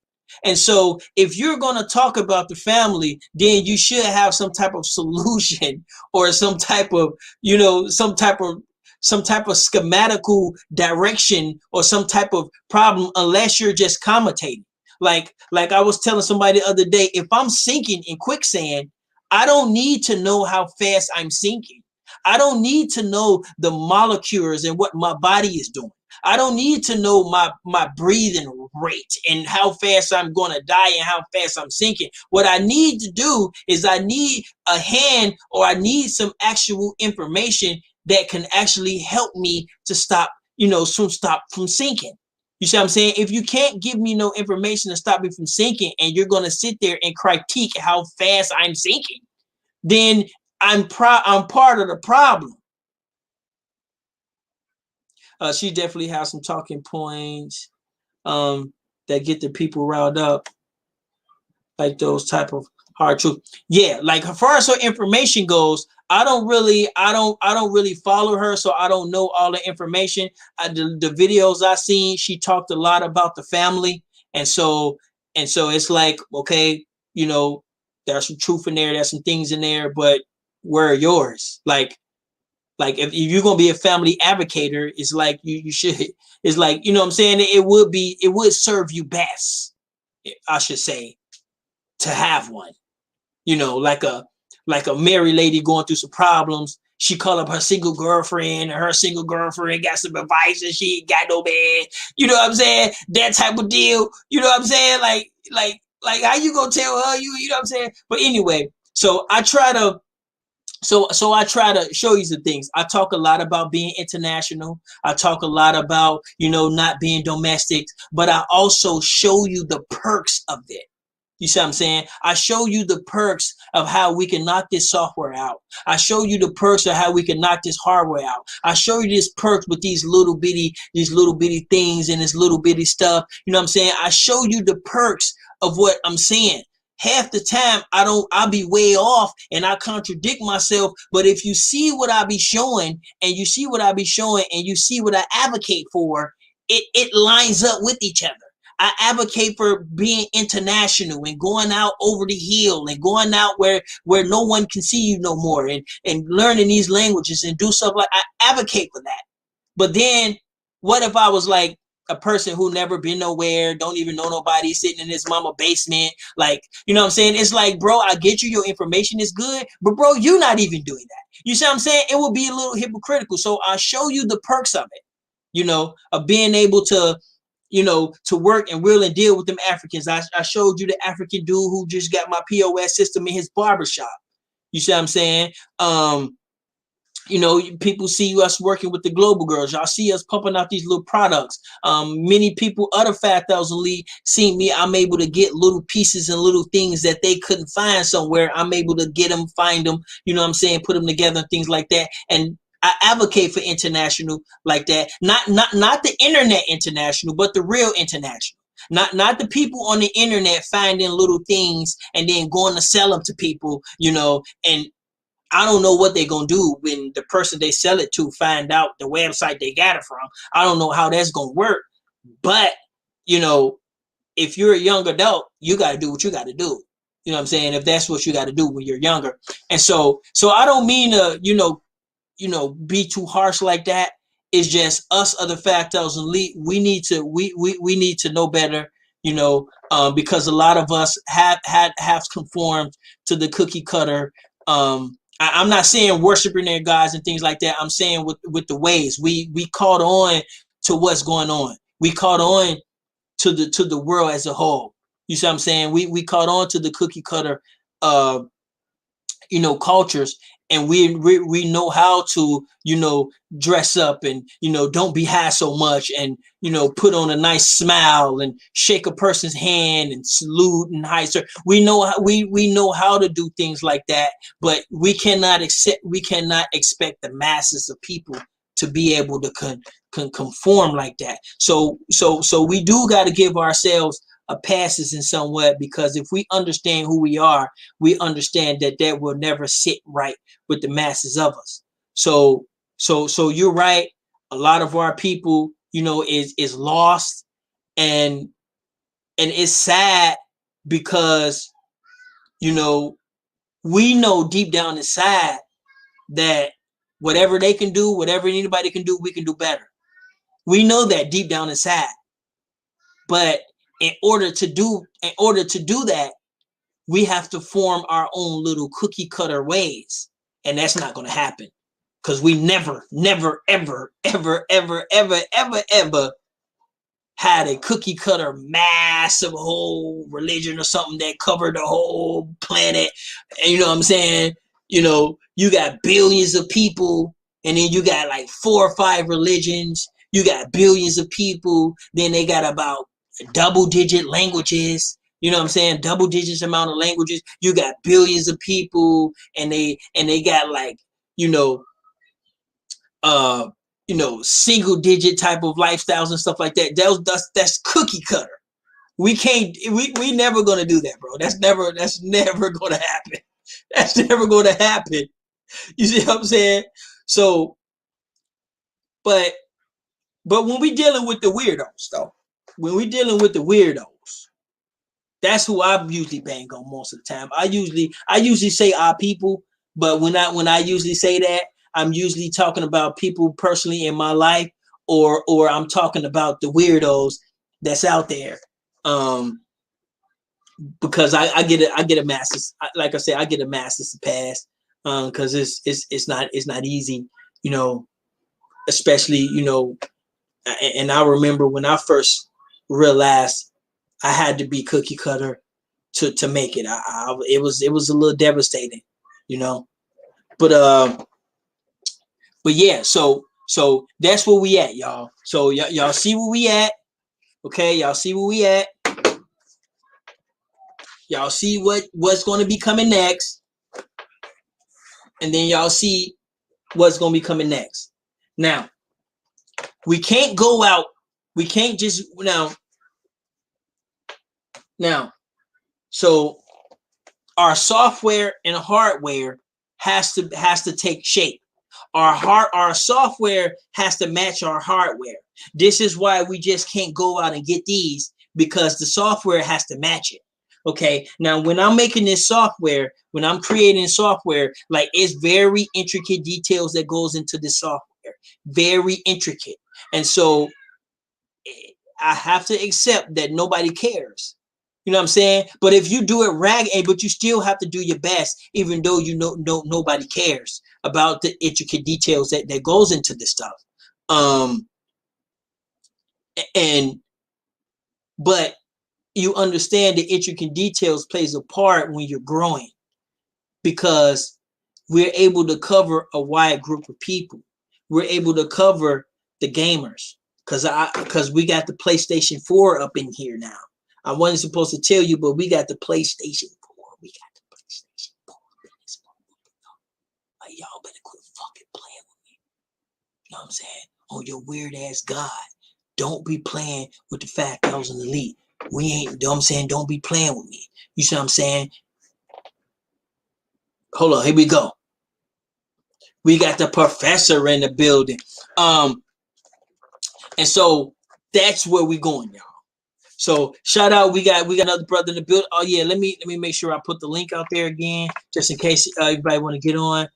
And so if you're going to talk about the family, then you should have some type of solution or some type of, you know, some type of schematical direction or some type of problem, unless you're just commentating. Like I was telling somebody the other day, if I'm sinking in quicksand, I don't need to know how fast I'm sinking. I don't need to know the molecules and what my body is doing. I don't need to know my breathing rate and how fast I'm going to die and how fast I'm sinking. What I need to do is I need a hand, or I need some actual information that can actually help me to stop, you know, stop from sinking. You see what I'm saying? If you can't give me no information to stop me from sinking, and you're going to sit there and critique how fast I'm sinking, then I'm part of the problem. She definitely has some talking points that get the people riled up, like those type of hard truth. Yeah, like as far as her information goes, I don't really follow her, so I don't know all the information. The videos I seen, she talked a lot about the family, and so it's like, okay, you know, there's some truth in there, there's some things in there, but where are yours? Like if you're gonna be a family advocate, it's like you should. It's like, you know what I'm saying. It would serve you best, I should say, to have one. You know, like a married lady going through some problems. She call up her single girlfriend, and her single girlfriend got some advice, and she ain't got no man. You know what I'm saying? That type of deal. You know what I'm saying? Like how you gonna tell her? You know what I'm saying? But anyway, so I try to. So I try to show you some things. I talk a lot about being international. I talk a lot about, you know, not being domestic, but I also show you the perks of it. You see what I'm saying? I show you the perks of how we can knock this software out. I show you the perks of how we can knock this hardware out. I show you this perks with these little bitty things and this little bitty stuff. You know what I'm saying? I show you the perks of what I'm saying. Half the time I'll be way off and I contradict myself. But if you see what I be showing, and you see what I advocate for, it lines up with each other. I advocate for being international and going out over the hill and going out where no one can see you no more, and learning these languages and do stuff like I advocate for that. But then what if I was like, a person who never been nowhere, don't even know nobody, sitting in his mama basement. Like, you know what I'm saying? It's like, bro, I get you, your information is good, but bro, you not even doing that. You see what I'm saying? It would be a little hypocritical. So I'll show you the perks of it, you know, of being able to, you know, to work and will and deal with them Africans. I showed you the African dude who just got my POS system in his barbershop. You see what I'm saying? You know, people see us working with the global girls. Y'all see us pumping out these little products. Many people, other 5,000 Elite, see me. I'm able to get little pieces and little things that they couldn't find somewhere. I'm able to get them, find them, you know what I'm saying, put them together and things like that. And I advocate for international like that. Not the internet international, but the real international. Not the people on the internet finding little things and then going to sell them to people, you know, and I don't know what they're going to do when the person they sell it to find out the website they got it from. I don't know how that's going to work. But, you know, if you're a young adult, you got to do what you got to do. You know what I'm saying? If that's what you got to do when you're younger. And so I don't mean to, you know, be too harsh like that. It's just us other 5,000 Elite. We need to know better, you know, because a lot of us have conformed to the cookie cutter. I'm not saying worshiping their gods and things like that. I'm saying with the ways we caught on to what's going on. We caught on to the world as a whole. You see what I'm saying? We caught on to the cookie cutter, you know, cultures, and we know how to, you know, dress up and, you know, don't be high so much and, you know, put on a nice smile and shake a person's hand and salute and hi sir. We know how to do things like that, but we cannot expect the masses of people to be able to conform like that. So we do got to give ourselves a passes in somewhat, because if we understand who we are, we understand that will never sit right with the masses of us. So you're right. A lot of our people, you know, is lost, and it's sad because, you know, we know deep down inside that whatever they can do, whatever anybody can do, we can do better. We know that deep down inside, but in order to do that, we have to form our own little cookie cutter ways, and that's not going to happen because we never, ever had a cookie cutter massive whole religion or something that covered the whole planet. And you know what I'm saying? You know, you got billions of people, and then you got like 4 or 5 religions. You got billions of people. Then they got about double-digit languages. You know what I'm saying? Double digits amount of languages. You got billions of people, and they got like, you know, single digit type of lifestyles and stuff like that. That's cookie cutter. We never gonna do that, bro. That's never gonna happen. That's never gonna happen. You see what I'm saying? So, but when we dealing with the weirdos, though, that's who I usually bang on most of the time. I usually say our people, but when I usually say that, I'm usually talking about people personally in my life, or I'm talking about the weirdos that's out there. Because I get a master's, like I said, I get a master's pass, because it's not easy, you know, especially, you know, and I remember when I first realized I had to be cookie cutter to make it. It was a little devastating, you know. But yeah, so that's where we at, y'all. So y'all see where we at. Okay, y'all see where we at. Y'all see what's going to be coming next. And then y'all see what's going to be coming next. Now, we can't go out. We can't just now, so our software and hardware has to take shape. Our software has to match our hardware. This is why we just can't go out and get these, because the software has to match it. Okay. Now, when I'm making this software, when I'm creating software, like, it's very intricate details that goes into the software, very intricate. And so I have to accept that nobody cares. You know what I'm saying? But if you do it but you still have to do your best, even though you know nobody cares about the intricate details that goes into this stuff. But you understand the intricate details plays a part when you're growing, because we're able to cover a wide group of people. We're able to cover the gamers, because we got the PlayStation 4 up in here now. I wasn't supposed to tell you, but we got the PlayStation 4. We got the PlayStation 4. Like, y'all better quit fucking playing with me. You know what I'm saying? Oh, your weird ass God. Don't be playing with the fact I was an elite. We ain't, you know what I'm saying? Don't be playing with me. You see what I'm saying? Hold on, here we go. We got the professor in the building. And so that's where we going, y'all. So shout out, we got another brother in the building. Oh yeah, let me make sure I put the link out there again, just in case everybody want to get on.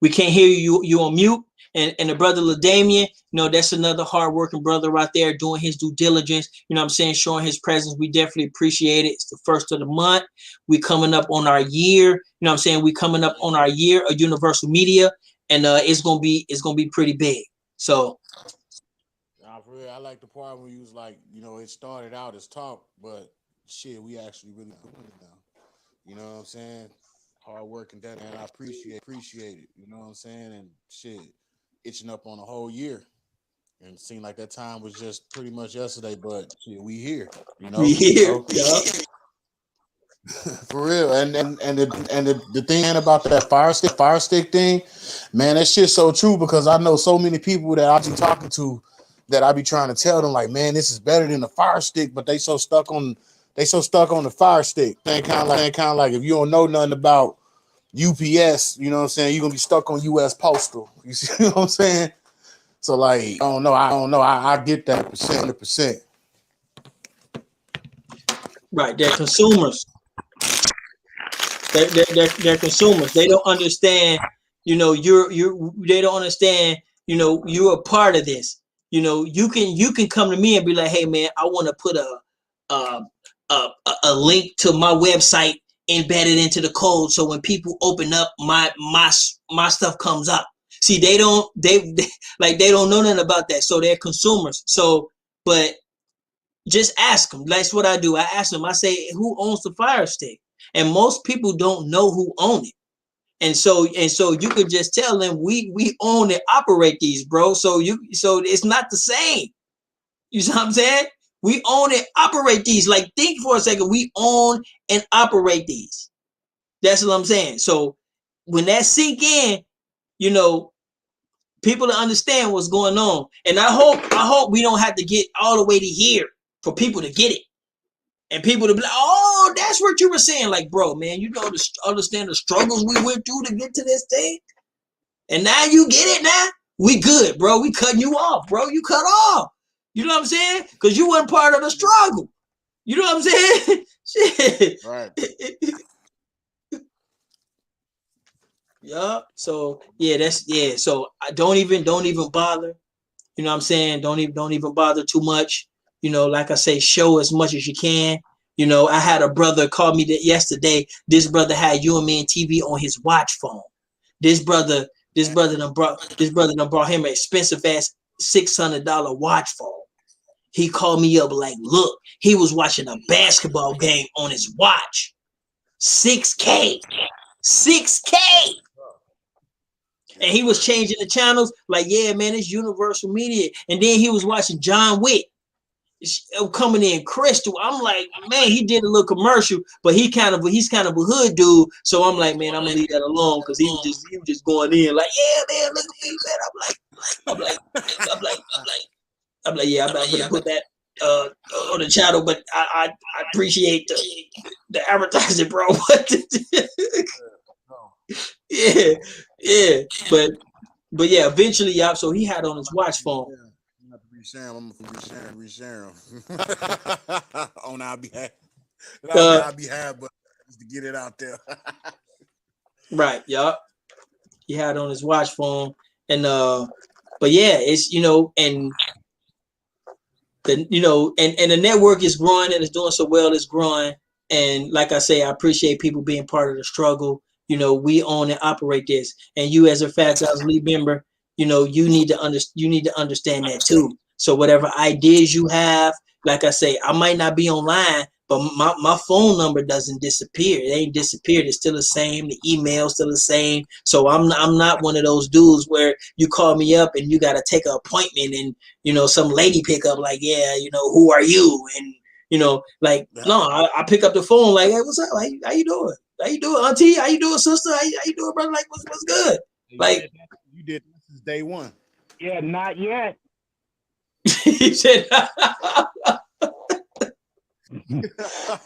We can't hear you. You on mute. And the brother LaDamian, that's another hardworking brother right there doing his due diligence. You know what I'm saying? Showing his presence. We definitely appreciate it. It's the first of the month. We coming up on our year. You know what I'm saying? We coming up on our year of Universal Media, and it's gonna be pretty big. So. Nah, for real, I like the part where you was like, it started out as talk, but shit, we actually really doing it now. You know what I'm saying? Hard work and that, and I appreciate it. You know what I'm saying? And shit, itching up on a whole year, and it seemed like that time was just pretty much yesterday. But shit, we here. We here. Yeah. For real, and the thing about that fire stick thing, man, that shit's so true, because I know so many people that I be talking to that I be trying to tell them, like, man, this is better than the fire stick, but they so stuck on the fire stick. They kind of like if you don't know nothing about UPS, you know what I'm saying, you're gonna be stuck on US Postal. You see what I'm saying? So like, I don't know. I get that 100%. Right, they're consumers. They're consumers. They don't understand. They don't understand. You're a part of this. You can come to me and be like, hey man, I want to put a link to my website embedded into the code, so when people open up my stuff comes up. See, they don't know nothing about that. So they're consumers. So, but just ask them. That's what I do. I ask them. I say, who owns the Fire Stick? And most people don't know who own it. And so you could just tell them we own and operate these, bro. So it's not the same. You see what I'm saying? We own and operate these. Like, think for a second. We own and operate these. That's what I'm saying. So when that sink in, people to understand what's going on. And I hope we don't have to get all the way to here for people to get it. And people to be like, oh, that's what you were saying. Like, bro, man, understand the struggles we went through to get to this thing. And now you get it now? We good, bro. We cutting you off, bro. You cut off. You know what I'm saying? Because you weren't part of the struggle. You know what I'm saying? Shit. Right. Yeah. So So I don't even bother. You know what I'm saying? Don't even bother too much. Like I say, show as much as you can. I had a brother call me yesterday. This brother had UMN TV on his watch phone. This brother done brought him an expensive ass $600 watch phone. He called me up like, look, he was watching a basketball game on his watch. 6K. And he was changing the channels. Like, yeah, man, it's Universal Media. And then he was watching John Wick coming in Crystal. I'm like, man, he did a little commercial, but he's kind of a hood dude. So I'm like, man, I'm gonna leave that alone, because he was just going in like, yeah, man, look at me, man. I'm like, yeah, I'm not gonna put that on the channel, but I appreciate the advertising, bro. yeah, but yeah, eventually, yeah. So he had on his watch phone. I'm gonna reshare him on our behalf. But just to get it out there. Right, yeah. He had on his watch phone, and but yeah, it's and the and the network is growing and it's doing so well, it's growing. And like I say, I appreciate people being part of the struggle. We own and operate this. And you, as a Fast House Elite member, you need to understand that too. So whatever ideas you have, like I say, I might not be online, but my phone number doesn't disappear. It ain't disappeared. It's still the same. The email's still the same. So I'm not one of those dudes where you call me up and you got to take an appointment and some lady pick up like, yeah, who are you? And like, no, I pick up the phone like, hey, what's up? How you doing? How you doing, auntie? How you doing, sister? How you doing, brother? Like, what's good? Like, you did this since day one. Yeah, not yet. He said, oh,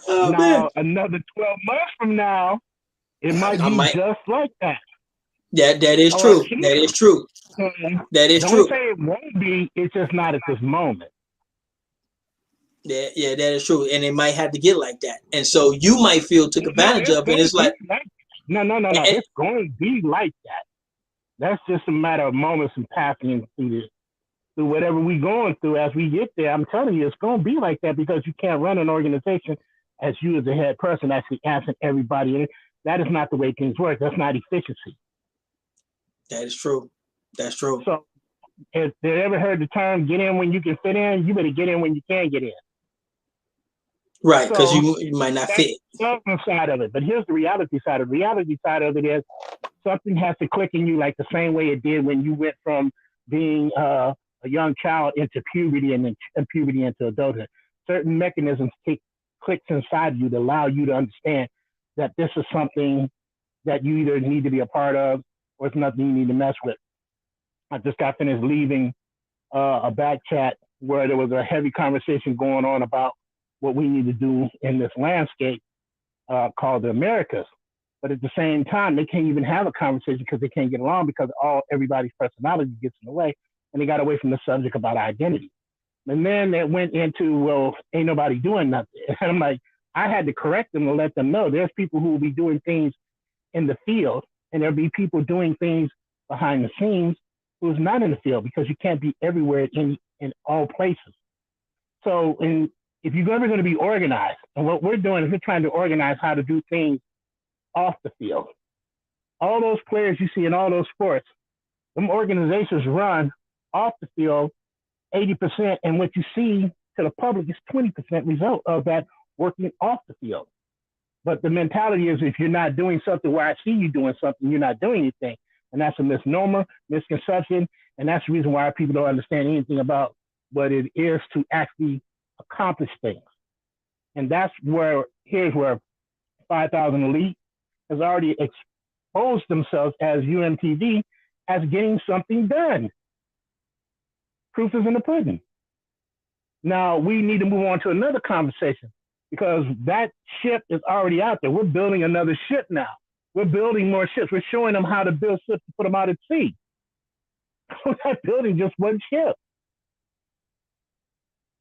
now, man. Another 12 months from now, it might be just like that. That is true. That is true. That is true. Don't say it won't be. It's just not at this moment. Yeah, that is true. And it might have to get like that. And so you might feel took advantage of, and it's like, no. It's going to be like that. That's just a matter of moments and passing through whatever we're going through as we get there. I'm telling you, it's going to be like that because you can't run an organization as you as the head person actually asking everybody. That is not the way things work. That's not efficiency. That is true. That's true. So if they ever heard the term get in when you can fit in, you better get in when you can get in. Right, because you might not fit. That's the side of it. But here's the reality side of it. The reality side of it is something has to click in you like the same way it did when you went from being a young child into puberty and then puberty into adulthood. Certain mechanisms clicks inside you to allow you to understand that this is something that you either need to be a part of or it's nothing you need to mess with. I just got finished leaving a back chat where there was a heavy conversation going on about what we need to do in this landscape called the Americas. But at the same time, they can't even have a conversation because they can't get along because everybody's personality gets in the way, and they got away from the subject about identity. And then they went into, well, ain't nobody doing nothing. And I'm like, I had to correct them and let them know there's people who will be doing things in the field, and there'll be people doing things behind the scenes who's not in the field because you can't be everywhere in all places. So if you're ever going to be organized, and what we're doing is we're trying to organize how to do things off the field. All those players you see in all those sports, them organizations run off the field 80%, and what you see to the public is 20% result of that working off the field. But the mentality is if you're not doing something where I see you doing something, you're not doing anything. And that's a misnomer, misconception, and that's the reason why people don't understand anything about what it is to actually accomplish things. And here's where 5,000 Elite has already exposed themselves as UMTV as getting something done. Proof is in the pudding. Now we need to move on to another conversation because that ship is already out there. We're building another ship now. We're building more ships. We're showing them how to build ships to put them out at sea. We're not building just one ship.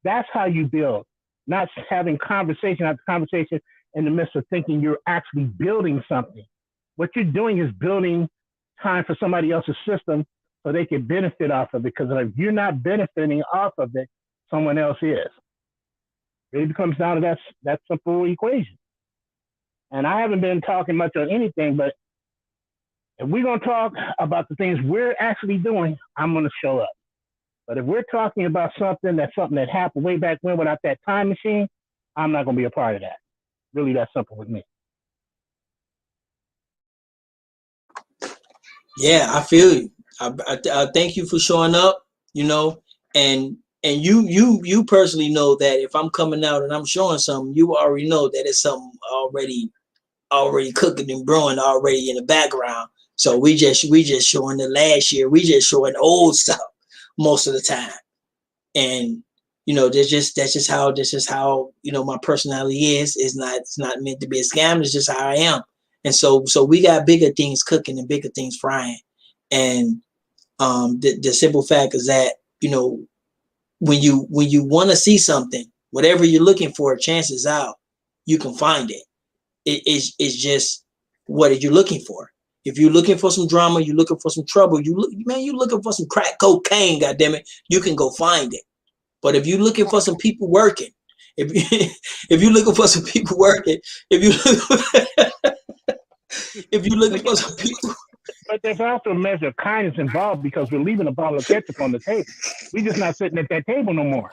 That's how you build, not having conversation after conversation in the midst of thinking you're actually building something. What you're doing is building time for somebody else's system so they can benefit off of it. Because if you're not benefiting off of it, someone else is. It really comes down to that simple equation. And I haven't been talking much on anything, but if we're going to talk about the things we're actually doing, I'm going to show up. But if we're talking about something that happened way back when without that time machine, I'm not going to be a part of that. Really that simple with me. Yeah, I feel you. I thank you for showing up, and you personally know that if I'm coming out and I'm showing something, you already know that it's something already cooking and brewing already in the background. So we just showing the last year. We just showing old stuff most of the time. And that's just how my personality is. It's not meant to be a scam. It's just how I am. And so we got bigger things cooking and bigger things frying. And the simple fact is that, when you want to see something, whatever you're looking for, chances out you can find it. It's just, what are you looking for? If you're looking for some drama, you're looking for some trouble, you're looking for some crack cocaine, goddammit, you can go find it. But if you're looking for some people working, if if you're looking for some people working, if you if you're looking for some people, But there's also a measure of kindness involved because we're leaving a bottle of ketchup on the table. We're just not sitting at that table no more.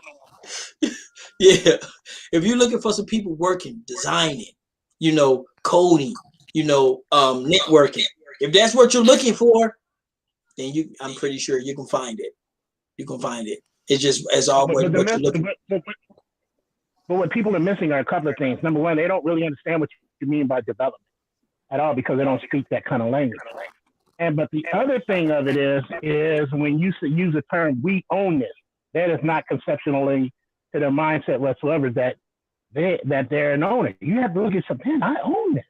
yeah, if you're looking for some people working, designing, coding, networking, if that's what you're looking for, then I'm pretty sure you can find it. You can find it. It's just as all what you're looking for. But what people are missing are a couple of things. Number one, they don't really understand what you mean by development at all because they don't speak that kind of language. But the other thing of it is when you use the term "we own this," that is not conceptually to their mindset whatsoever that they're an owner. You have to look at something. I own this.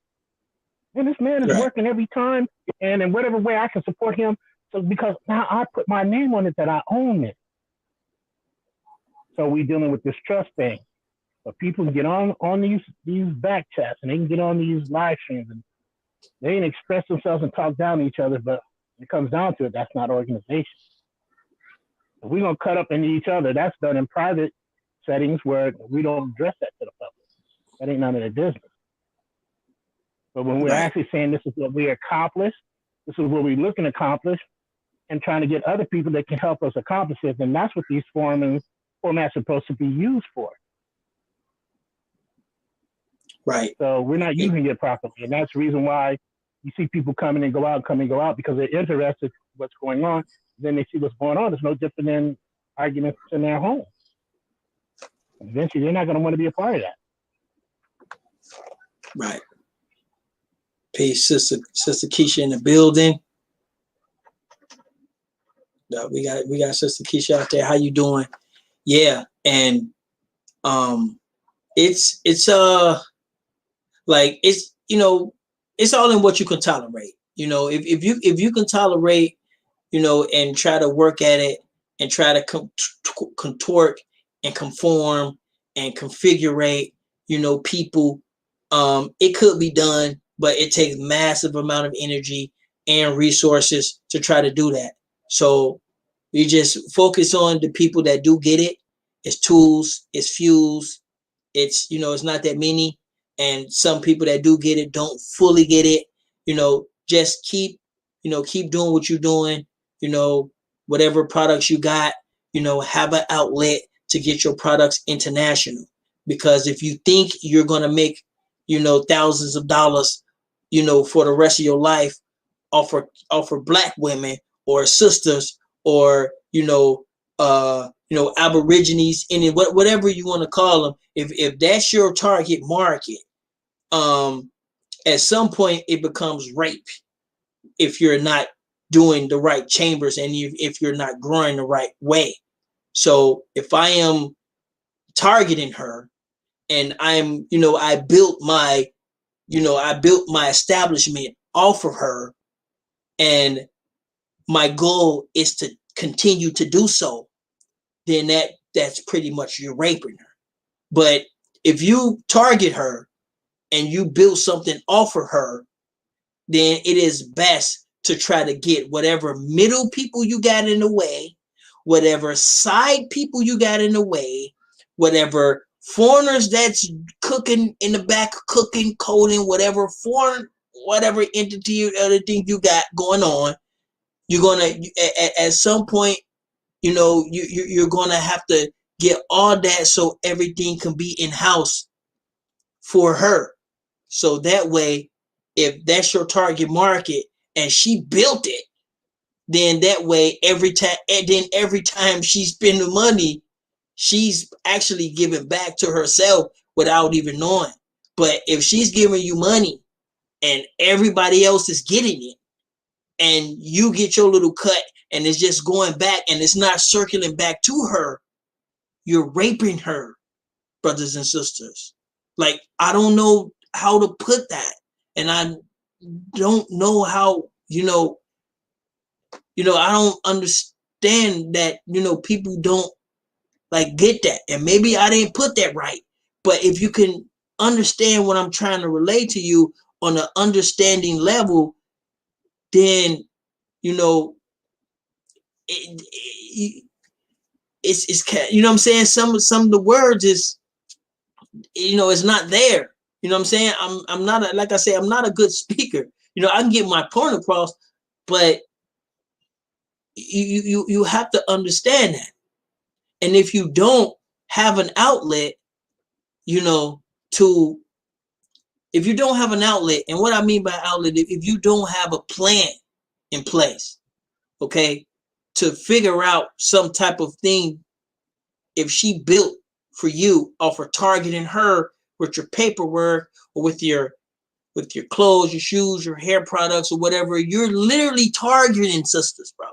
And this man is working every time, and in whatever way I can support him. So because now I put my name on it that I own it. So we're dealing with this trust thing. But people can get on these back chats and they can get on these live streams and they can express themselves and talk down to each other, but when it comes down to it, that's not organization. If we're gonna cut up into each other, that's done in private settings where we don't address that to the public. That ain't none of their business. But when we're actually saying this is what we accomplished, this is what we're looking to accomplish, and trying to get other people that can help us accomplish it, then that's what these formats are supposed to be used for. Right. So we're not using it properly. And that's the reason why you see people come in and go out because they're interested in what's going on. Then they see what's going on. It's no different than arguments in their home. Eventually, they're not going to want to be a part of that. Right. Peace, Sister Keisha in the building. We got Sister Keisha out there. How you doing? Yeah, and it's like it's all in what you can tolerate. If you can tolerate, and try to work at it and try to contort and conform and configure, people, it could be done, but it takes massive amount of energy and resources to try to do that. So we just focus on the people that do get it. It's tools, it's fuels, it's not that many. And some people that do get it don't fully get it. Just keep doing what you're doing. Whatever products you got, have an outlet to get your products international. Because if you think you're gonna make, thousands of dollars, for the rest of your life, off of Black women or sisters or Aborigines, and whatever you want to call them, if that's your target market, at some point it becomes rape if you're not doing the right chambers and if you're not growing the right way. So if I am targeting her and I'm, I built my establishment off of her, and my goal is to continue to do so, then that's pretty much you're raping her. But if you target her and you build something off of her, then it is best to try to get whatever middle people you got in the way, whatever side people you got in the way, whatever foreigners that's cooking in the back, cooking, coding, whatever entity or other thing you got going on, you're gonna at some point, you're gonna have to get all that so everything can be in house for her. So that way, if that's your target market and she built it, then that way every time she spends the money, she's actually giving back to herself without even knowing. But if she's giving you money and everybody else is getting it, and you get your little cut and it's just going back and it's not circling back to her, you're raping her, brothers and sisters. Like, I don't know how to put that. And I don't know how, I don't understand that, people don't get that. And maybe I didn't put that right. But if you can understand what I'm trying to relate to you on an understanding level, then, you know what I'm saying? Some of the words is, you know, it's not there. You know what I'm saying? I'm not like I say, I'm not a good speaker. You know, I can get my point across, but you have to understand that. And if you don't have an outlet, you know, if you don't have an outlet, and what I mean by outlet, if you don't have a plan in place, okay, to figure out some type of thing, if she built for you off of targeting her with your paperwork or with your clothes, your shoes, your hair products, or whatever, you're literally targeting sisters, bro.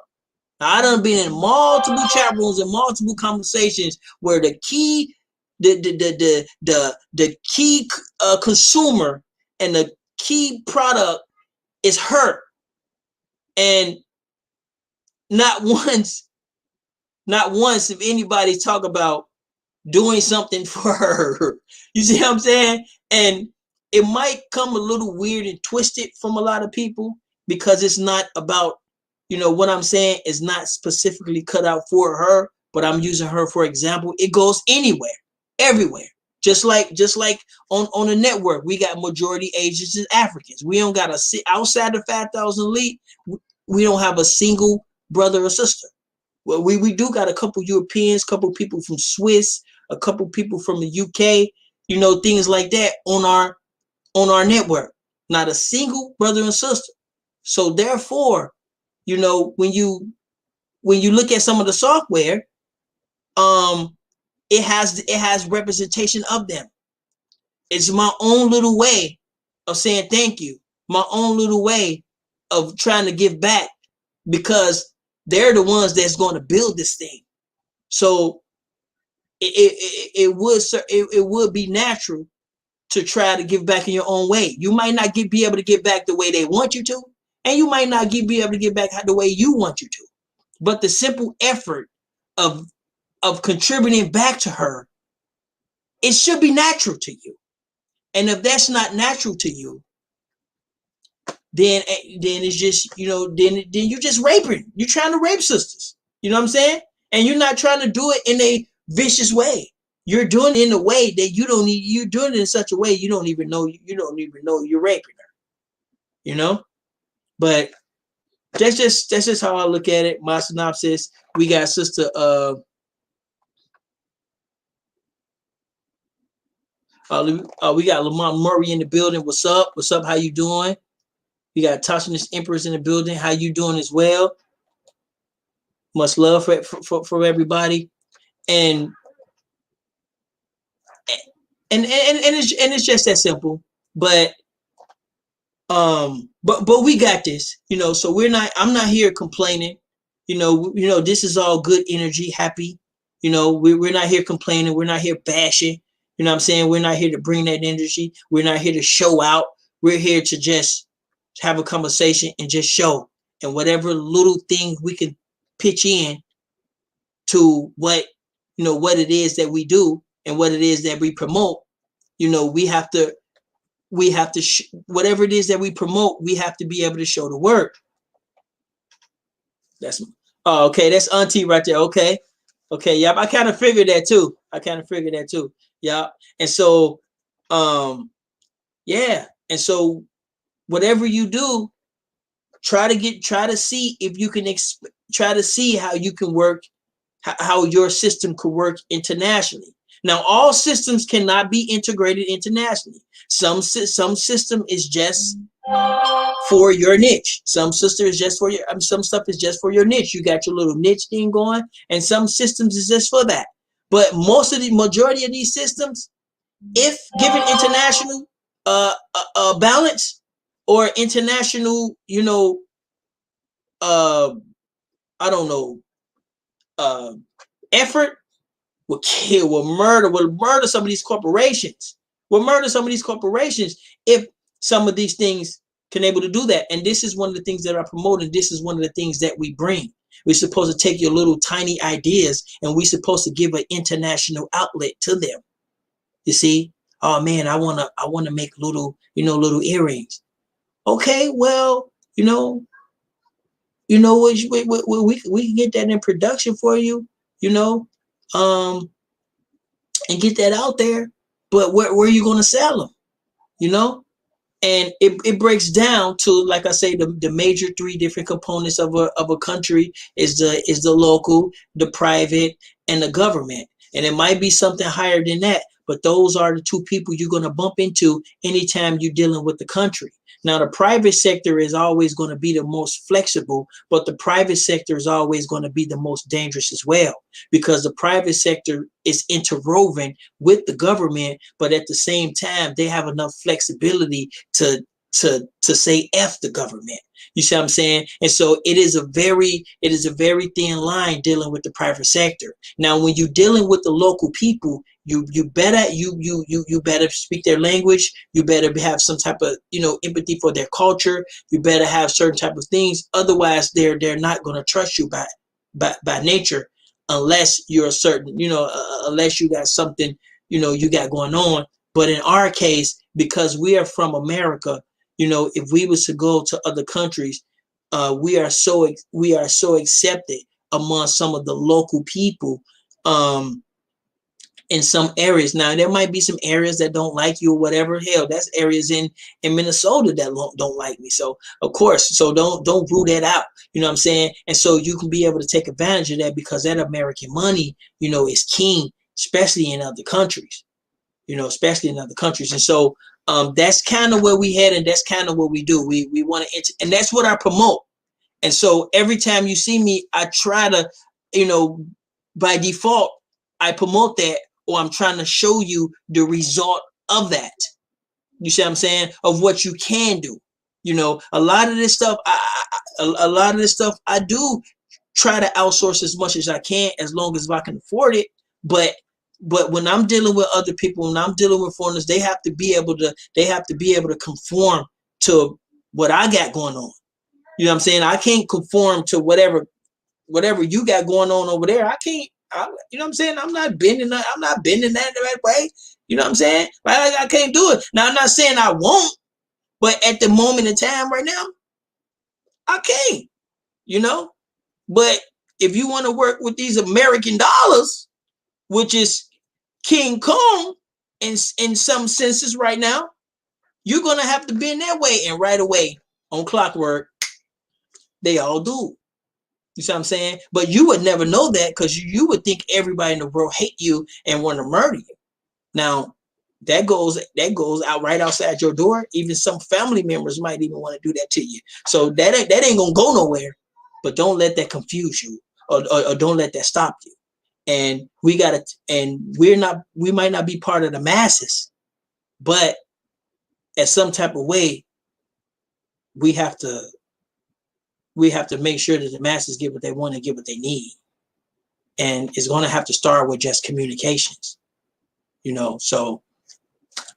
Now, I done been in multiple chat rooms and multiple conversations where the key, the key consumer and the key product is her, and not once if anybody talk about doing something for her. You see what I'm saying? And it might come a little weird and twisted from a lot of people because it's not about, you know, what I'm saying is not specifically cut out for her, but I'm using her for example. It goes anywhere, everywhere. Just like on the network, we got majority Asians and Africans. We don't got outside the 5,000 elite. We don't have a single brother or sister. Well, we do got a couple Europeans, couple people from Swiss, a couple people from the UK, you know, things like that on our network. Not a single brother and sister. So therefore, you know, when you look at some of the software, it has representation of them. It's my own little way of saying thank you. My own little way of trying to give back, because they're the ones that's going to build this thing. So it would be natural to try to give back in your own way. You might not be able to give back the way they want you to, and you might not be able to give back the way you want you to. But the simple effort of contributing back to her, it should be natural to you. And if that's not natural to you, then it's just, you know, then you're just raping. You're trying to rape sisters. You know what I'm saying? And you're not trying to do it in a vicious way. You're doing it in a way that you're doing it in such a way you don't even know you're raping her. You know? But that's just how I look at it. My synopsis. We got sister we got Lamont Murray in the building. What's up? What's up? How you doing? We got Tashanis Empress in the building. How you doing as well? Much love for everybody. And it's just that simple. But we got this, you know. So I'm not here complaining. You know, this is all good energy, happy. You know, we're not here complaining. We're not here bashing. You know what I'm saying? We're not here to bring that energy. We're not here to show out. We're here to just have a conversation and just show. And whatever little thing we can pitch in to what it is that we do and what it is that we promote, you know, we have to whatever it is that we promote, we have to be able to show the work. Okay. That's Auntie right there. Okay. Yep. I kind of figured that too. Yep. And so, yeah. And so whatever you do, try to see if you can try to see how you can work, how your system could work internationally. Now, all systems cannot be integrated internationally. Some system is just for your niche. Some system is just for your. Some stuff is just for your niche. You got your little niche thing going, and some systems is just for that. But majority of these systems, if given international balance or international, you know, I don't know, effort, will murder some of these corporations. If some of these things can able to do that. And this is one of the things that I promote, and this is one of the things that we bring. We're supposed to take your little tiny ideas and we're supposed to give an international outlet to them. You see? Oh man, I wanna make little earrings. Okay, well, we can get that in production for you, you know. and get that out there. But where are you going to sell them? You know, and it breaks down to, like I say, the major three different components of a country is the local, the private, and the government. And it might be something higher than that, but those are the two people you're going to bump into anytime you're dealing with the country. Now, the private sector is always going to be the most flexible, but the private sector is always going to be the most dangerous as well, because the private sector is interwoven with the government, but at the same time, they have enough flexibility to say F the government. You see what I'm saying? And so it is a very thin line dealing with the private sector. Now, when you're dealing with the local people, you better speak their language. You better have some type of empathy for their culture. You better have certain type of things. Otherwise, they're not going to trust you by nature, unless you're a certain unless you got something you got going on. But in our case, because we are from America, if we was to go to other countries, we are so accepted among some of the local people in some areas. Now, there might be some areas that don't like you or whatever. Hell, that's areas in Minnesota that don't like me. So, of course, don't rule that out. You know what I'm saying? And so you can be able to take advantage of that, because that American money, is king, especially in other countries. And so that's kind of where we head, and that's kind of what we do. We want to, and that's what I promote. And so every time you see me, I try to, by default, I promote that, or I'm trying to show you the result of that. You see what I'm saying? Of what you can do. A lot of this stuff, I do try to outsource as much as I can, as long as I can afford it. But when I'm dealing with other people, when I'm dealing with foreigners, they have to be able to conform to what I got going on. You know what I'm saying? I can't conform to whatever you got going on over there. I can't. You know what I'm saying? I'm not bending that the right way. You know what I'm saying? Right? I can't do it. Now, I'm not saying I won't, but at the moment in time right now, I can't. But if you want to work with these American dollars, which is King Kong in some senses right now, you're gonna have to bend that way, and right away on clockwork, they all do. You see what I'm saying? But you would never know that, because you would think everybody in the world hate you and want to murder you. Now, that goes out right outside your door. Even some family members might even want to do that to you. So that ain't gonna go nowhere. But don't let that confuse you, or don't let that stop you. And we might not be part of the masses, but at some type of way, we have to make sure that the masses get what they want and get what they need. And it's going to have to start with just communications, so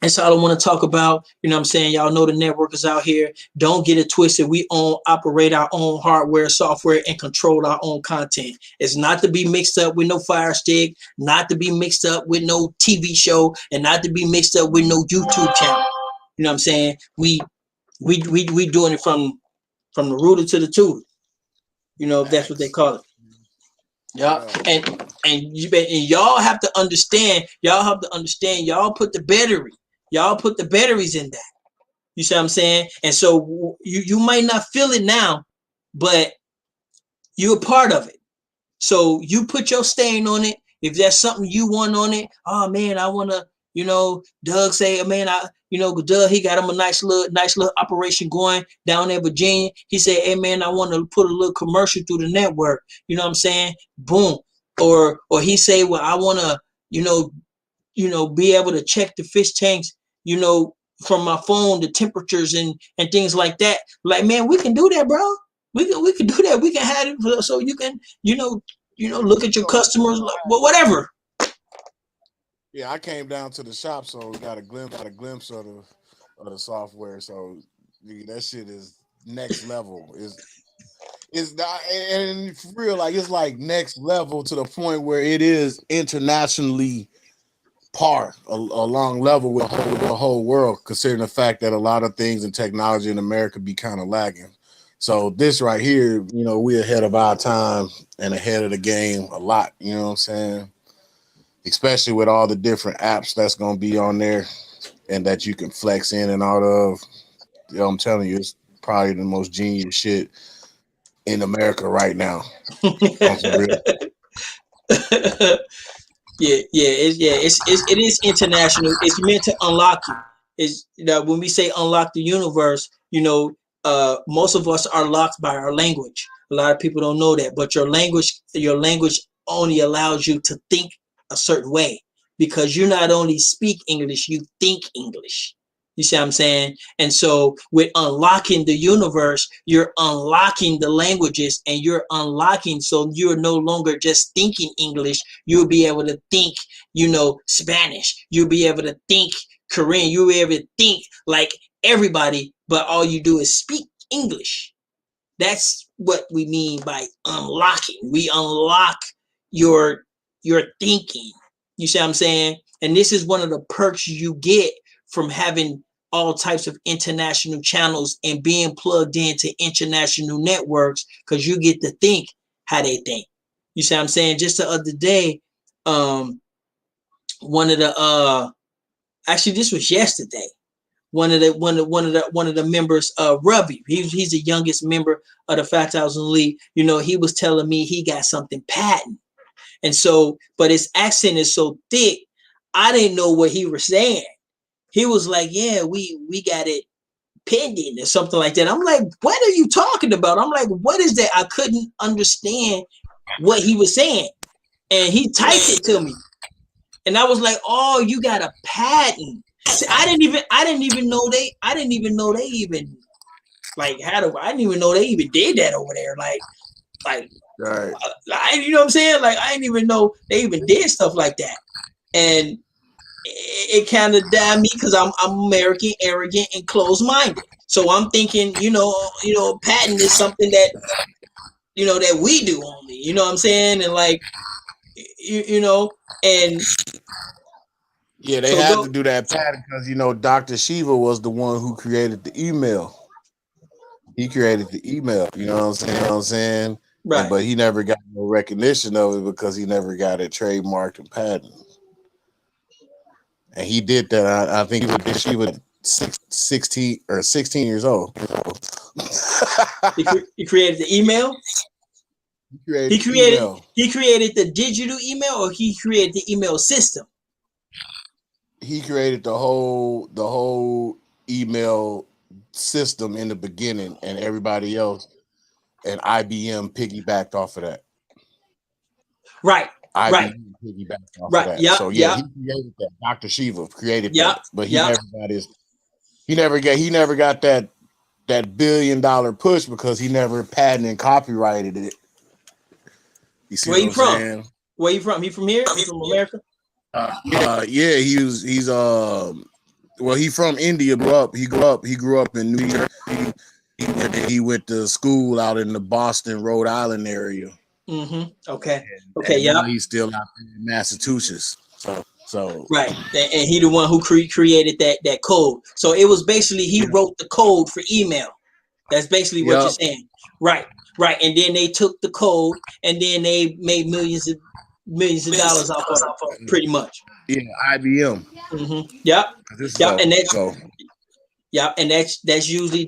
that's all I want to talk about. You know what I'm saying? Y'all know the network is out here. Don't get it twisted. We operate our own hardware, software, and control our own content. It's not to be mixed up with no Fire Stick, not to be mixed up with no TV show, and not to be mixed up with no YouTube channel. You know what I'm saying? We doing it from the rooter to the tutor. If that's what they call it. Yeah, and y'all have to understand. Y'all put the batteries in that. You see what I'm saying? And so you might not feel it now, but you're a part of it. So you put your stain on it. If there's something you want on it, oh man, I want to, Doug say, man, Doug, he got him a nice little operation going down there in Virginia. He said, hey man, I want to put a little commercial through the network. You know what I'm saying? Boom. Or he say, well, I want to, be able to check the fish tanks, from my phone, the temperatures and things like that. Like, man, we can do that, bro. We can do that. We can have it so you can, look at your customers, whatever. Yeah, I came down to the shop, so got a glimpse of the software. So that shit is next level. It's not, and for real, like it's like next level to the point where it is internationally along level with the whole world, considering the fact that a lot of things in technology in America be kind of lagging. So this right here, we're ahead of our time and ahead of the game a lot. You know what I'm saying? especially with all the different apps that's gonna be on there and that you can flex in and out of. You know, I'm telling you, it's probably the most genius shit in America right now. On some real. It is international. It's meant to unlock you. Is when we say unlock the universe, most of us are locked by our language. A lot of people don't know that, but your language only allows you to think a certain way because you not only speak English, you think English. You see what I'm saying? And so with unlocking the universe, you're unlocking the languages and you're unlocking. So you're no longer just thinking English. You'll be able to think, Spanish. You'll be able to think Korean. You'll be able to think like everybody, but all you do is speak English. That's what we mean by unlocking. We unlock your thinking. You see what I'm saying? And this is one of the perks you get from having all types of international channels and being plugged into international networks, because you get to think how they think. You see what I'm saying? Just the other day, this was yesterday. One of the members, Ruby, he's the youngest member of the 5,000 Elite. He was telling me he got something patent, and so, but his accent is so thick, I didn't know what he was saying. He was like, "Yeah, we got it pending," or something like that. I'm like, "What are you talking about?" I'm like, "What is that?" I couldn't understand what he was saying, and he typed it to me, and I was like, "Oh, you got a patent." See, I didn't even know they even like had a. I didn't even know they even did that over there. Like, right. you know what I'm saying? Like, I didn't even know they even did stuff like that, and it kind of damn me because I'm American, arrogant, and closed-minded. So I'm thinking, patent is something that that we do only. You know what I'm saying? And like, and yeah, they had to do that patent because Dr. Shiva was the one who created the email. He created the email. You know what I'm saying? Right. But he never got no recognition of it because he never got it trademarked and patented. And he did that. I think he was 16 or 16 years old. He created the email. He created the digital email, or he created the email system. He created the whole email system in the beginning, and everybody else and IBM piggybacked off of that. Right. IBM piggybacked off of that. Yep, so yeah, he created that. Dr. Shiva created that, but he never got that $1 billion push because he never patented and copyrighted it. You see Where you from? Saying? Where you from? He from here? He from America? Yeah, he's from India. He grew up in New York. He went to school out in the Boston, Rhode Island area. Mm-hmm. Okay. Yeah. He's still out in Massachusetts. So right, and he the one who created that code. So it was basically he wrote the code for email. That's basically what you're saying. Right. And then they took the code and then they made millions of dollars off of it, pretty much. Yeah, IBM. Mm-hmm. Yep. And that's usually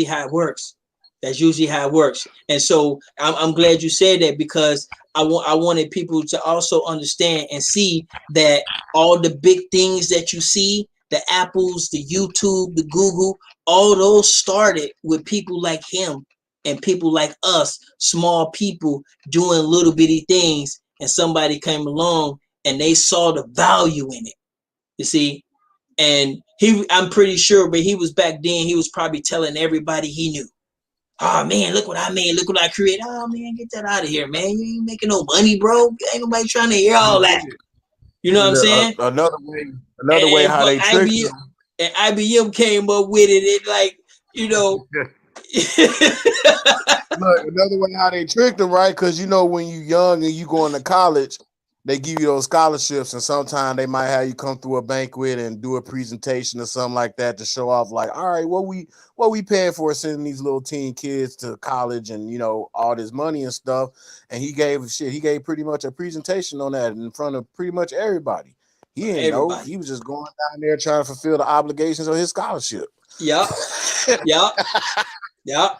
how it works. That's usually how it works. And so I'm glad you said that, because I wanted people to also understand and see that all the big things that you see, the Apples, the YouTube, the Google, all those started with people like him and people like us, small people doing little bitty things, and somebody came along and they saw the value in it. You see? And I'm pretty sure, but he was back then, he was probably telling everybody he knew. "Oh man, look what I made, look what I created." "Oh man, get that out of here, man. You ain't making no money, bro. Ain't nobody trying to hear all that." You know what I'm saying? Another way how they tricked you. And IBM came up with it. It like, Look, another way how they tricked them, right? Because when you young and you going to college, they give you those scholarships, and sometimes they might have you come through a banquet and do a presentation or something like that to show off, like, all right, what we paying for sending these little teen kids to college and all this money and stuff. And he gave pretty much a presentation on that in front of pretty much everybody. He didn't know. He was just going down there trying to fulfill the obligations of his scholarship. Yep.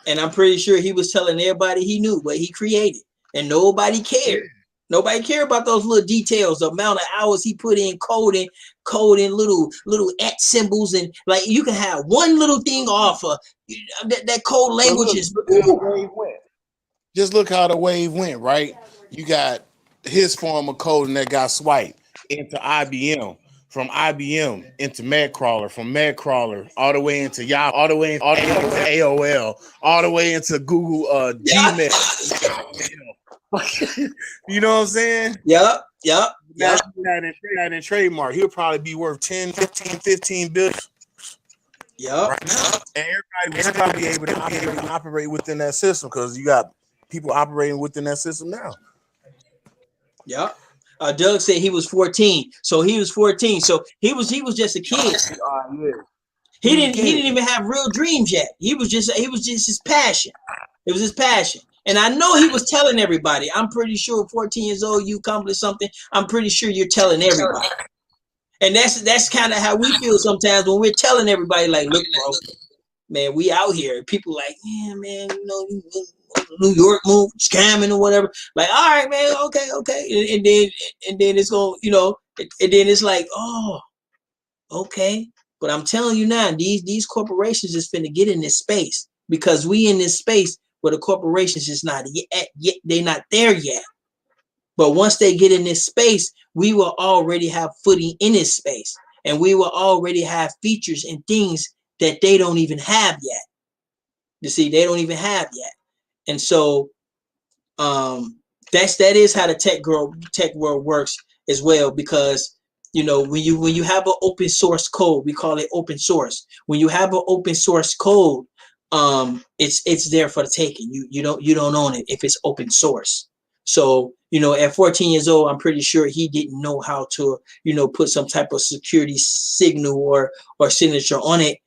And I'm pretty sure he was telling everybody he knew what he created, and nobody cared. Nobody cared about those little details, the amount of hours he put in coding little at symbols, and like you can have one little thing off of that code language is. Just look how the wave went, right? You got his form of coding that got swiped into IBM, from IBM into Medcrawler, from Medcrawler all the way into Yahoo, all the way into AOL, all the way into Google Gmail. You know what I'm saying? Yep. That in trademark, he'll probably be worth 10, 15 billion. Yep. Right now. And everybody be able to operate within that system, because you got people operating within that system now. Yep. Doug said he was 14, so he was 14, so he was just a kid. He didn't even have real dreams yet. He was just his passion. It was his passion. And I know he was telling everybody. I'm pretty sure 14 years old, you accomplished something. I'm pretty sure you're telling everybody. And that's kind of how we feel sometimes when we're telling everybody, like, look, bro, man, we out here. People like, yeah, man, New York move, scamming or whatever. Like, all right, man, okay. And then it's going, and then it's like, oh, okay. But I'm telling you now, these corporations is finna get in this space, because we in this space where the corporations is not yet, they're not there yet. But once they get in this space, we will already have footing in this space, and we will already have features and things that they don't even have yet. You see, they don't even have yet. And so that is how the tech world works as well, because when you have an open source code, we call it open source. When you have an open source code, it's there for the taking. You don't own it if it's open source. So at 14 years old, I'm pretty sure he didn't know how to put some type of security signal or signature on it,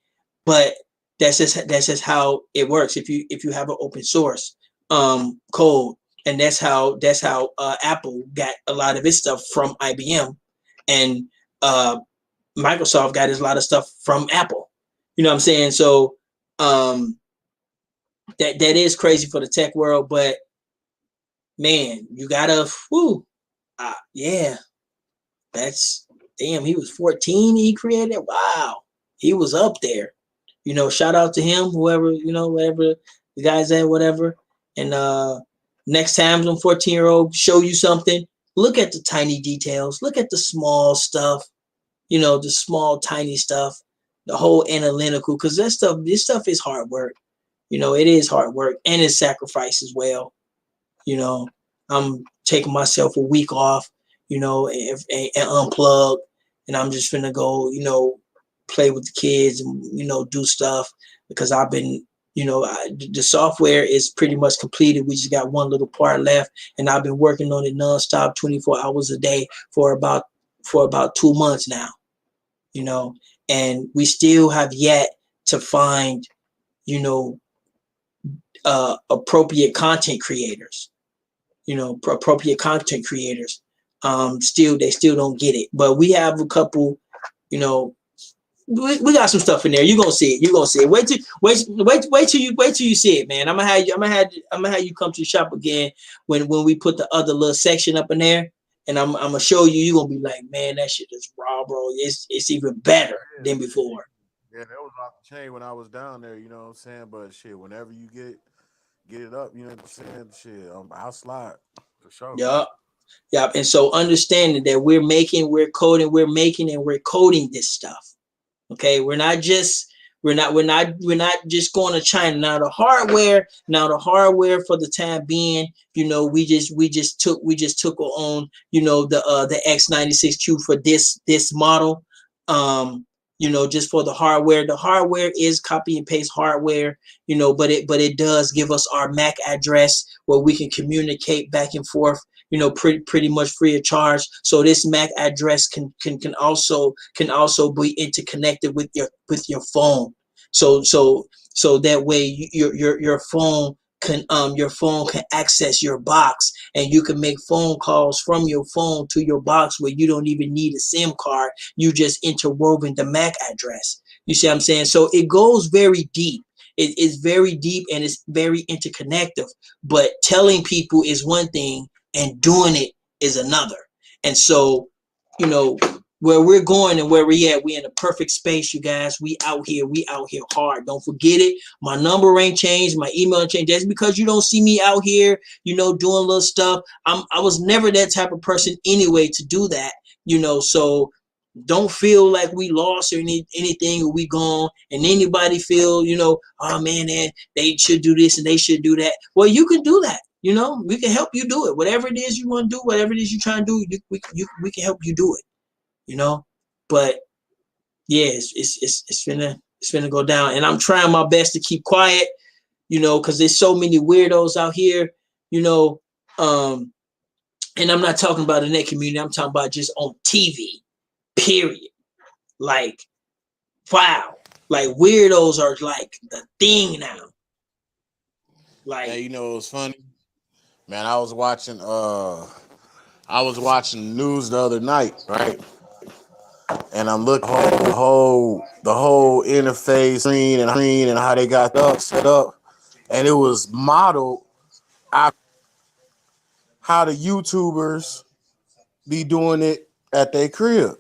but that's just how it works if you have an open source code. And that's how Apple got a lot of its stuff from IBM, and Microsoft got a lot of stuff from Apple. You know what I'm saying? So that is crazy for the tech world, but man, you gotta that's damn, he was 14, he created it. Wow, he was up there. Shout out to him, whoever, whatever the guy's at, whatever. And next time some 14-year-old show you something, look at the tiny details, look at the small stuff, the small tiny stuff, the whole analytical, because this stuff is hard work. It is hard work, and it's sacrifice as well. I'm taking myself a week off, and unplug, and I'm just finna go, play with the kids and, do stuff, because I've been, the software is pretty much completed. We just got one little part left, and I've been working on it nonstop, 24 hours a day for about 2 months now, and we still have yet to find, appropriate content creators, they still don't get it. But we have a couple, we got some stuff in there. You're gonna see it. Wait till you see it, man. I'm gonna have you come to the shop again when we put the other little section up in there, and I'm gonna show you. You're gonna be like, man, that shit is raw, bro. It's even better than before. Yeah, that was off the chain when I was down there, you know what I'm saying? But shit, whenever you get it up, you know what I'm saying? Shit, I'll slide for sure. Yep. And so understanding that we're coding this stuff. Okay, we're not just going to China. Now the hardware for the time being, we just took on, the X96Q for this model. Just for the hardware. The hardware is copy and paste hardware, but it does give us our MAC address where we can communicate back and forth, pretty much free of charge. So this MAC address can also be interconnected with your phone. So that way your phone can access your box, and you can make phone calls from your phone to your box where you don't even need a SIM card. You just interwoven the MAC address. You see what I'm saying? So it goes very deep. It is very deep and it's very interconnective. But telling people is one thing and doing it is another. And so, where we're going and where we in a perfect space, you guys. We out here hard. Don't forget it. My number ain't changed. My email ain't changed. That's because you don't see me out here, doing little stuff. I was never that type of person anyway to do that, so don't feel like we lost or anything, or we gone, and anybody feel, oh man, they should do this and they should do that. Well, you can do that. We can help you do it. Whatever it is you want to do, whatever it is you're trying to do, we can help you do it. But yeah, it's finna go down, and I'm trying my best to keep quiet, because there's so many weirdos out here, and I'm not talking about in that community. I'm talking about just on TV. Period. Like, wow. Like, weirdos are like the thing now. Like, hey, it's funny, man. I was watching the news the other night, right? And I'm looking at the whole interface screen and how they got set up, and it was modeled after how the YouTubers be doing it at their crib.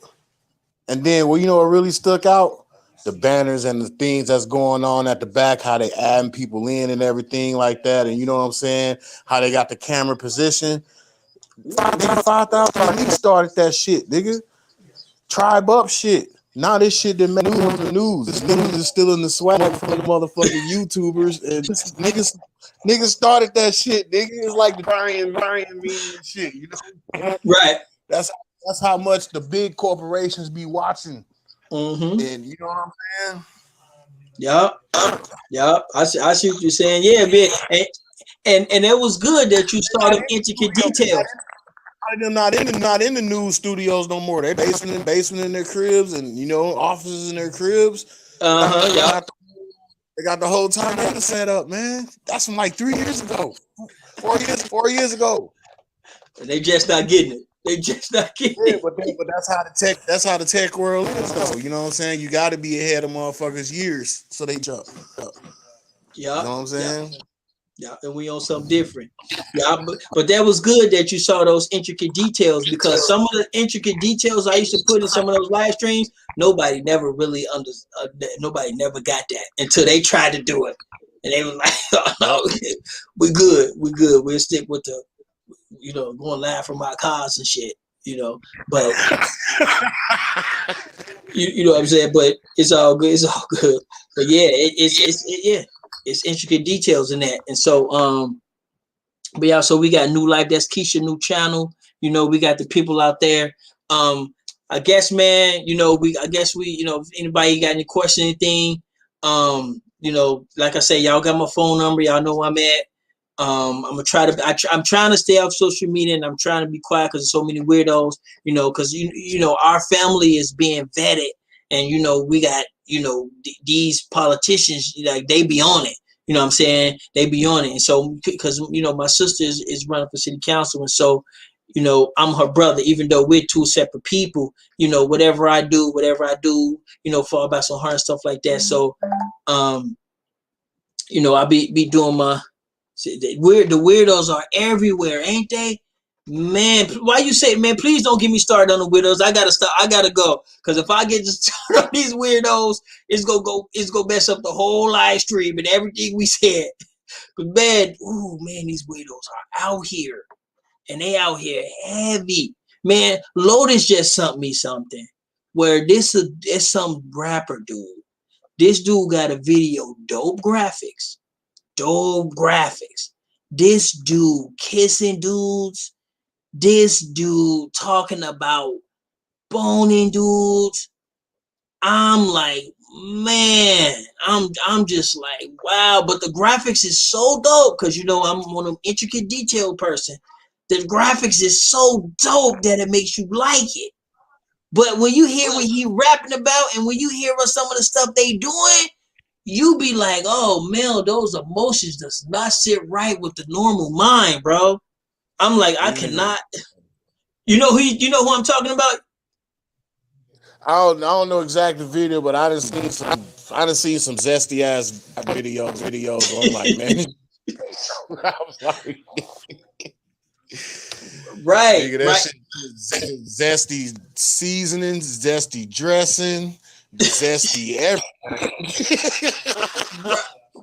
And then, what really stuck out? The banners and the things that's going on at the back, how they adding people in and everything like that. And you know what I'm saying? How they got the camera position. 5,000 niggas started that shit, nigga. Tribe up shit. Now this shit didn't make the news. This news is still in the swag from the motherfucking YouTubers. And niggas started that shit, nigga. It's like the Brian meme and shit, Right. That's how much the big corporations be watching. Mm-hmm. And you know what I'm saying? Yep. I see what you're saying. Yeah, man. And it was good that you saw the intricate details. They're not in the news studios no more. They're basement in their cribs, and offices in their cribs. Yeah. They got the whole time set up, man. That's from like 3 years ago, 4 years ago. They just not getting it. Yeah, but that's how the tech world is, though. You know what I'm saying? You got to be ahead of motherfuckers years, so they jump. Yeah. You know what I'm saying? Yeah, and we on something different. Yeah, but that was good that you saw those intricate details, because some of the intricate details I used to put in some of those live streams, nobody never really nobody never got that until they tried to do it, and they were like, "Oh no, we're good. We'll stick with the, going live from our cars and shit, But you know what I'm saying. But it's all good. But yeah, it's intricate details in that. And so but yeah, so we got New Life. That's Keisha new channel. We got the people out there. I guess, man. If anybody got any question, anything, like I say, y'all got my phone number. Y'all know where I'm at. I'm gonna try to. I'm trying to stay off social media, and I'm trying to be quiet because there's so many weirdos. Because our family is being vetted, and we got these politicians, like, they be on it. You know what I'm saying? They be on it, and so because my sister is running for city council, and so I'm her brother, even though we're two separate people. Whatever I do, fall back on her and stuff like that. So I be doing my. The weirdos are everywhere, ain't they? Man, why you say, man, please don't get me started on the weirdos. I gotta go. Because if I get to start on these weirdos, it's gonna mess up the whole live stream and everything we said. But man, these weirdos are out here. And they out here heavy. Man, Lotus just sent me something where it's some rapper dude. This dude got a video, dope graphics. This dude kissing dudes. This dude talking about boning dudes. I'm like, man, I'm just like, wow. But the graphics is so dope because I'm one of them intricate detail person. the graphics is so dope that it makes you like it. But when you hear what he rapping about and when you hear what some of the stuff they doing, you be like, oh man, those emotions does not sit right with the normal mind, bro. I'm like, I cannot. You know who I'm talking about? I don't know exact video, but I done seen some zesty ass videos. I'm like, man. I was like, right, nigga, that right. shit, zesty seasonings, zesty dressing, zesty everything.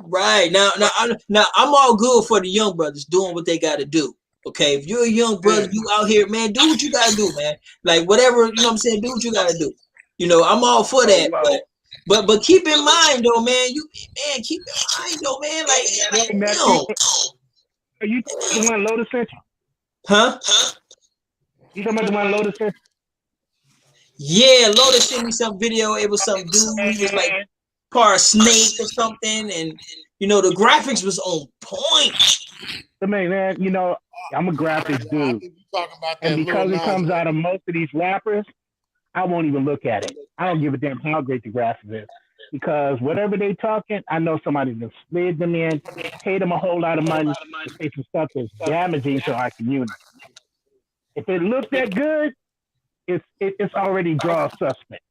Right. Now I'm all good for the young brothers doing what they got to do. Okay, if you're a young brother, you out here, man, do what you gotta do, man. Like whatever, you know what I'm saying, do what you gotta do. You know, I'm all for that, but keep in mind though, man, keep in mind though, man, like you know. Are you the one Lotus sent you? Huh? You talking about the one Lotus sent you? Yeah, Lotus sent me some video. It was some dude, he was like part snake or something, and you know the graphics was on point. I mean, man, you know, I'm a graphics dude. And because it comes out of most of these rappers, I won't even look at it. I don't give a damn how great the graphics is. Because whatever they talking, I know somebody just slid them in, paid them a whole lot of money to say some stuff that's damaging to our community. If it looks that good, it's already draw suspect.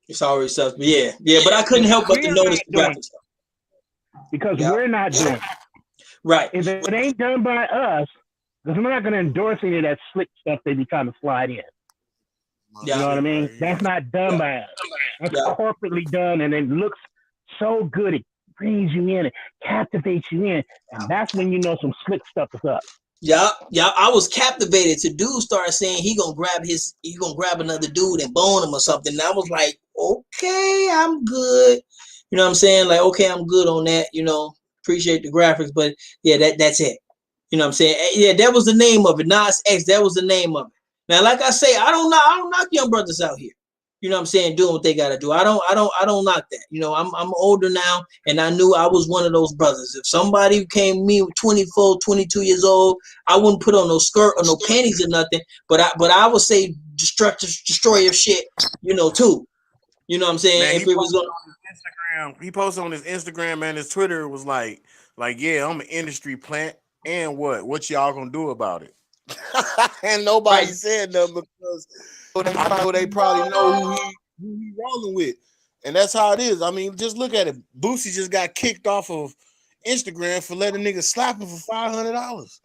It's already suspect. Yeah, but I couldn't help but to notice the graphics. Because we're not doing it. Right. If it ain't done by us, because we're not going to endorse any of that slick stuff they be trying to slide in. You know what I mean? That's not done by us. That's corporately done, and it looks so good. It brings you in, it captivates you in, and that's when you know some slick stuff is up. Yeah. I was captivated to dude start saying he gonna grab another dude and bone him or something. And I was like, okay, I'm good. You know what I'm saying? Like, okay, I'm good on that. You know, appreciate the graphics, but yeah, that's it. You know what I'm saying? Yeah, that was the name of it. Nas X, that was the name of it. Now, like I say, I don't knock young brothers out here. You know what I'm saying? Doing what they gotta do. I don't knock that. You know, I'm older now, and I knew I was one of those brothers. If somebody came to me with 24, 22 years old, I wouldn't put on no skirt or no panties or nothing. But I would say destroy your shit, you know, too. You know what I'm saying? Man, if it was on Instagram, he posted on his Instagram and his Twitter was like, yeah, I'm an industry plant, and what y'all gonna do about it? And nobody said nothing because I know they probably know who he rolling with, and that's how it is. I mean, just look at it. Boosie just got kicked off of Instagram for letting niggas slap him for $500.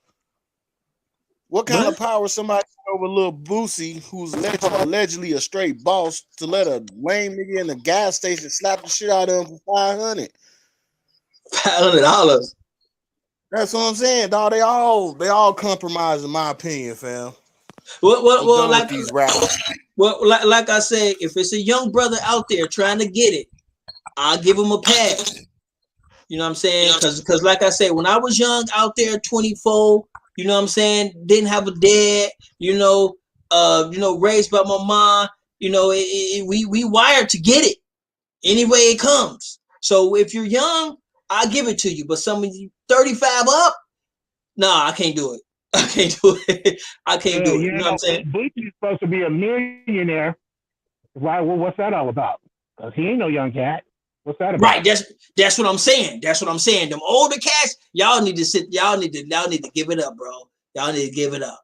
What kind of power somebody over little Boosie, who's allegedly a straight boss, to let a lame nigga in the gas station slap the shit out of him for $500? $500. That's what I'm saying, dog. They all compromise, in my opinion, fam. Well, like these rappers. Well, like I said, if it's a young brother out there trying to get it, I'll give him a pass. You know what I'm saying? Because like I said, when I was young out there, 24, you know what I'm saying, didn't have a dad, raised by my mom, we wired to get it any way it comes. So if you're young, I'll give it to you. But some of you 35 up, nah, I can't do it. I can't do it. I can't do it. You know what I'm saying? Boosie's supposed to be a millionaire. Why? Well, what's that all about? Because he ain't no young cat. What's that about? Right. That's what I'm saying. That's what I'm saying. Them older cats, y'all need to give it up, bro. Y'all need to give it up.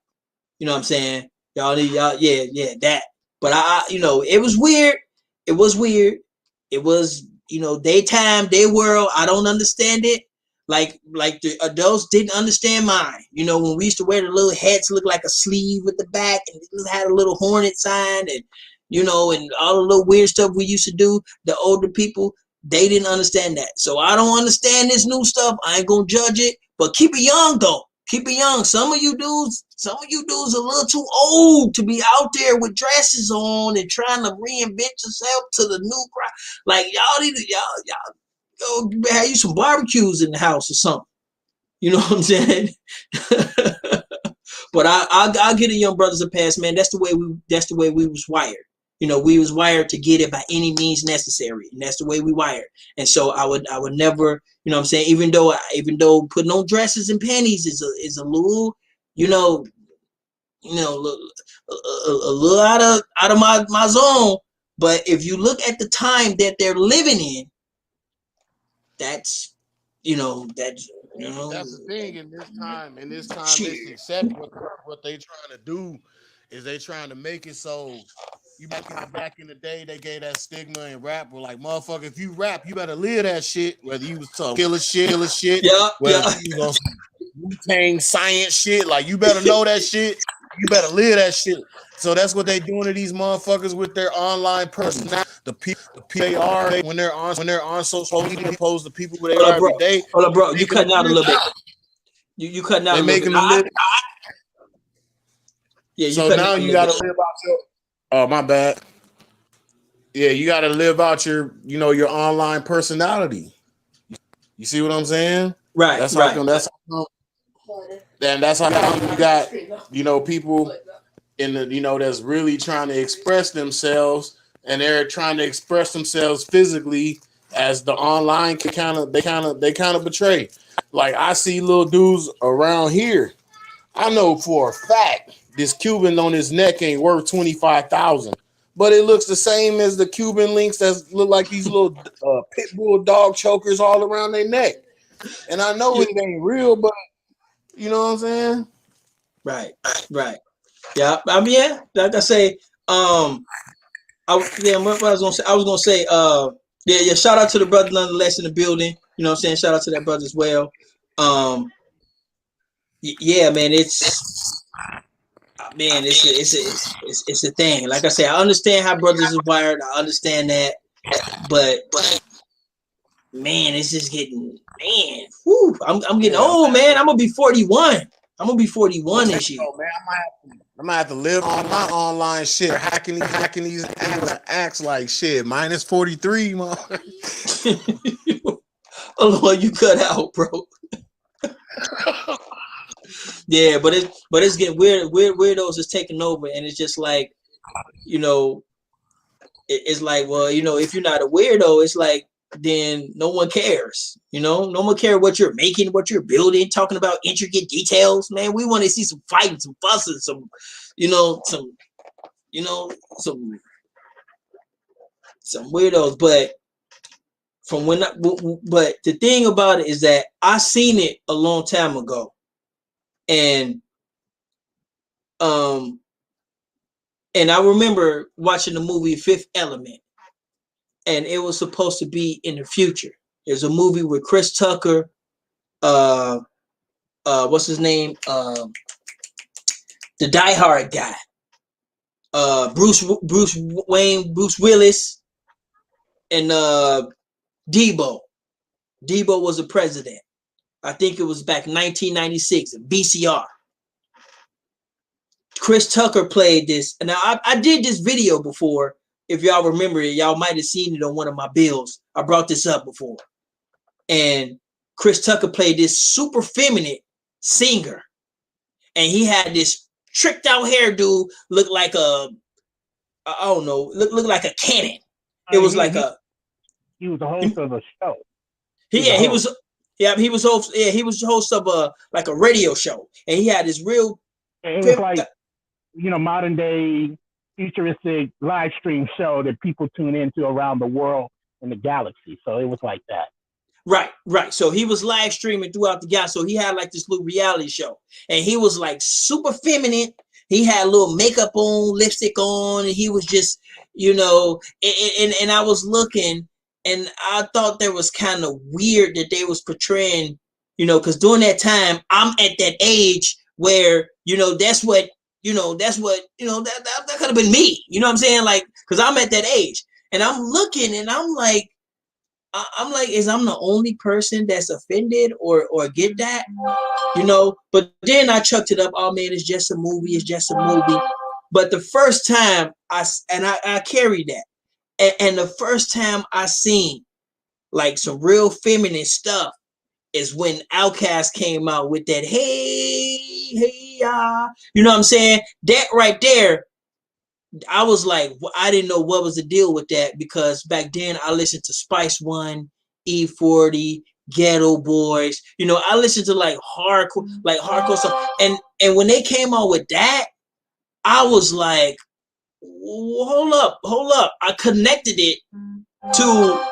You know what I'm saying? That. But it was weird. It was weird. It was, daytime, day world. I don't understand it. Like the adults didn't understand mine. When we used to wear the little hats, look like a sleeve at the back, and it had a little hornet sign, and and all the little weird stuff we used to do. The older people, they didn't understand that. So I don't understand this new stuff. I ain't gonna judge it, but keep it young though. Keep it young. Some of you dudes are a little too old to be out there with dresses on and trying to reinvent yourself to the new crowd. Like y'all need to go have you some barbecues in the house or something. You know what I'm saying? But I'll get the young brothers a pass, man. That's the way we was wired. We was wired to get it by any means necessary, and that's the way we wired. And so I would never, what I'm saying, even though putting on dresses and panties is a little, you know, a little out of my zone. But if you look at the time that they're living in, that's that's That's the thing in this time. In this time, shit. this except what they trying to do is they trying to make it so you back in the day they gave that stigma in rap. Where like motherfucker, if you rap, you better live that shit. Whether you was talking killer shit, Yeah, whether yeah. you was on Wu-Tang science shit, like you better know that shit. You better live that shit. So that's what they doing to these motherfuckers with their online personality. The PAR when they're on social media opposed to people who they Hold are up, bro. every day. Hold up, bro. You cutting out a little bit. You cutting out They a little making bit. them live. Yeah, you So cutting now out a you little gotta bit. live out your. Oh my bad. Yeah, you gotta live out your your online personality. You see what I'm saying? Right, That's how right. come. That's how you got people in the that's really trying to express themselves, and they're trying to express themselves physically as the online can kind of betray. Like I see little dudes around here. I know for a fact this Cuban on his neck ain't worth 25,000, but it looks the same as the Cuban links that look like these little pit bull dog chokers all around their neck. And I know Yeah. it ain't real, but you know what I'm saying? Right, right. Yeah, I mean, yeah. Like I say, what I was gonna say, yeah. Shout out to the brother nonetheless in the building. You know what I'm saying? Shout out to that brother as well. Um, yeah, man. It's a thing. Like I say, I understand how brothers is wired. I understand that, but man, it's just getting Whew, I'm getting Yeah, old, man. I'm gonna be 41. I'm gonna be 41 this year. man, I might have to live on my online shit, hacking these acts like shit. Minus 43, man. Oh Lord, you cut out, bro. Yeah, but it's getting weirdos is taking over, and it's just like, it's like, well, if you're not a weirdo, it's like then no one cares. No one cares what you're making, what you're building, talking about intricate details, man. We want to see some fighting, some fussing, some some weirdos. But but the thing about it is that I seen it a long time ago, and I remember watching the movie Fifth Element, and it was supposed to be in the future. There's a movie with Chris Tucker, what's his name, the Die Hard guy, Bruce Wayne, Bruce Willis, and Debo. Debo was the president. I think it was back in 1996, VCR. Chris Tucker played this. Now, I did this video before. If y'all remember it, y'all might have seen it on one of my bills. I brought this up before. And Chris Tucker played this super feminine singer. And he had this tricked out hairdo, looked like I don't know, looked like a cannon. It was like he was the host of a show. He was host of like a radio show. And he had this real, it was like, modern day futuristic live stream show that people tune into around the world and the galaxy. So it was like that. Right. So he was live streaming throughout the galaxy. So he had like this little reality show, and he was like super feminine. He had a little makeup on, lipstick on, and he was just, and I was looking, and I thought that was kind of weird that they was portraying, because during that time, I'm at that age where, that's what that could have been me. You know what I'm saying? Like, because I'm at that age, and I'm looking, and I'm like, is I'm the only person that's offended or get that, But then I chucked it up. Oh man, it's just a movie. It's just a movie. But the first time I carried that, and the first time I seen like some real feminine stuff is when Outkast came out with that hey you know what I'm saying? That right there, I was like, I didn't know what was the deal with that, because back then I listened to Spice One, E40, Ghetto Boys. I listened to like hardcore stuff, and when they came out with that, I was like, hold up. I connected it to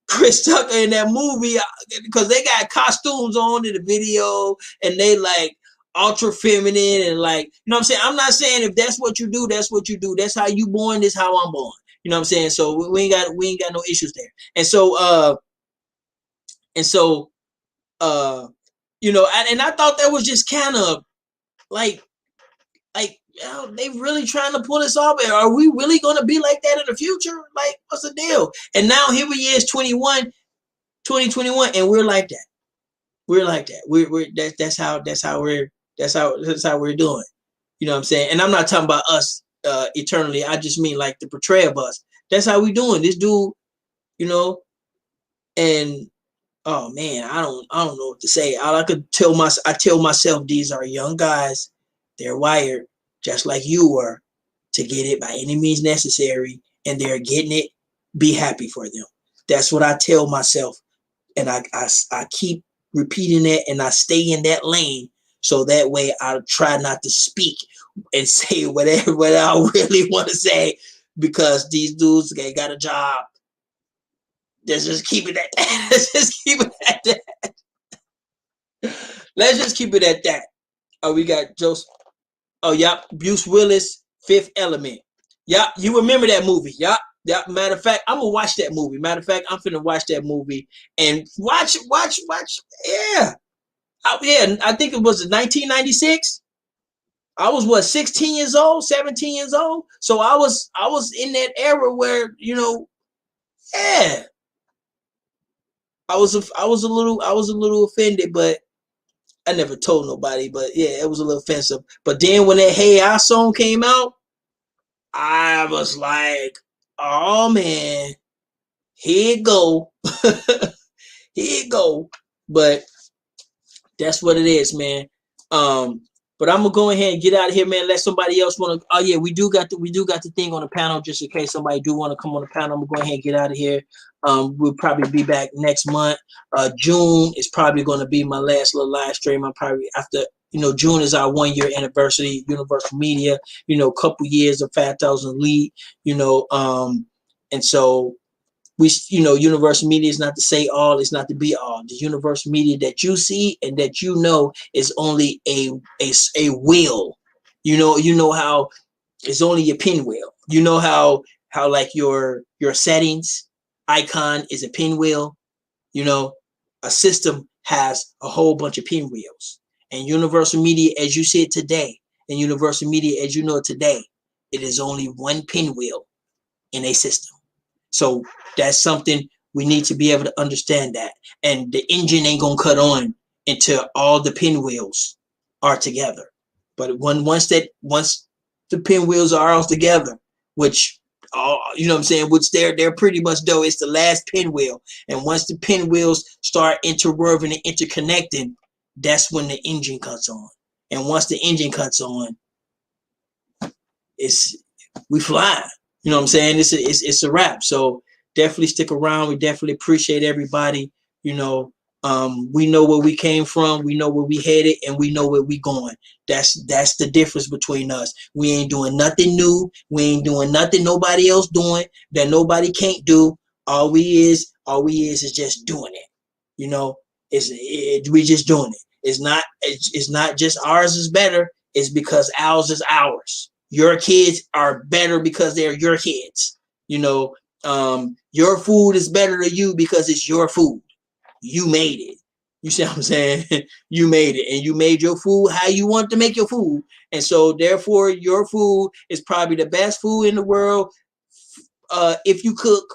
Chris Tucker in that movie because they got costumes on in the video and they like ultra feminine and like, you know what I'm saying? I'm not saying if that's what you do, that's what you do. That's how you born, this how I'm born. You know what I'm saying? So we ain't got no issues there. And so you know, and I thought that was just kind of like you know, they really trying to pull us off. Are we really going to be like that in the future? Like, what's the deal? And now here we is 2021, and we're like that. We're like that. That's how we're doing. You know what I'm saying? And I'm not talking about us eternally. I just mean like the portrayal of us. That's how we doing. This dude, you know, and oh man, I don't know what to say. All I tell myself these are young guys. They're wired just like you were to get it by any means necessary, and they're getting it. Be happy for them. That's what I tell myself, and I keep repeating that, and I stay in that lane so that way I try not to speak and say whatever I really want to say because these dudes they got a job. Let's just keep it at that. Let's just keep it at that. Let's just keep it at that. Oh, we got Joseph. Oh, yep. Bruce Willis, Fifth Element. Yep. You remember that movie. Yep. Yep. Matter of fact, I'm going to watch that movie. Matter of fact, I'm finna watch that movie and watch. Yeah. I think it was 1996. I was what, 16 years old, 17 years old. So I was in that era where, you know, yeah. I was a little offended, but I never told nobody. But yeah, it was a little offensive. But then when that Hey I song came out, I was like, oh man, here it go. Here it go. But that's what it is, man. But I'm gonna go ahead and get out of here, man. Let somebody else want to. Oh yeah, we do got the thing on the panel just in case somebody do want to come on the panel. I'm gonna go ahead and get out of here. We'll probably be back next month. June is probably going to be my last little live stream. I'm probably after, you know, June is our 1 year anniversary. Universal Media, you know, couple years of 5,000 Lead, you know, and so. You know, Universal Media is not to say all, it's not to be all. The Universal Media that you see and that you know is only a wheel. You know how it's only a pinwheel. You know how like your settings icon is a pinwheel. You know, a system has a whole bunch of pinwheels. And Universal Media, as you see it today, and Universal Media as you know it today, it is only one pinwheel in a system. So that's something we need to be able to understand that. And the engine ain't gonna cut on until all the pinwheels are together. But once the pinwheels are all together, which you know what I'm saying, which they're pretty much though, it's the last pinwheel. And once the pinwheels start interwoven and interconnecting, that's when the engine cuts on. And once the engine cuts on, we fly. You know what I'm saying? It's a wrap. So definitely stick around. We definitely appreciate everybody. You know, we know where we came from. We know where we headed, and we know where we going. That's the difference between us. We ain't doing nothing new. We ain't doing nothing nobody else doing that nobody can't do. All we is just doing it. You know, we just doing it. It's not just ours is better. It's because ours is ours. Your kids are better because they're your kids. You know, your food is better to you because it's your food. You made it. You see what I'm saying? You made it, and you made your food how you want to make your food. And so therefore your food is probably the best food in the world if you cook,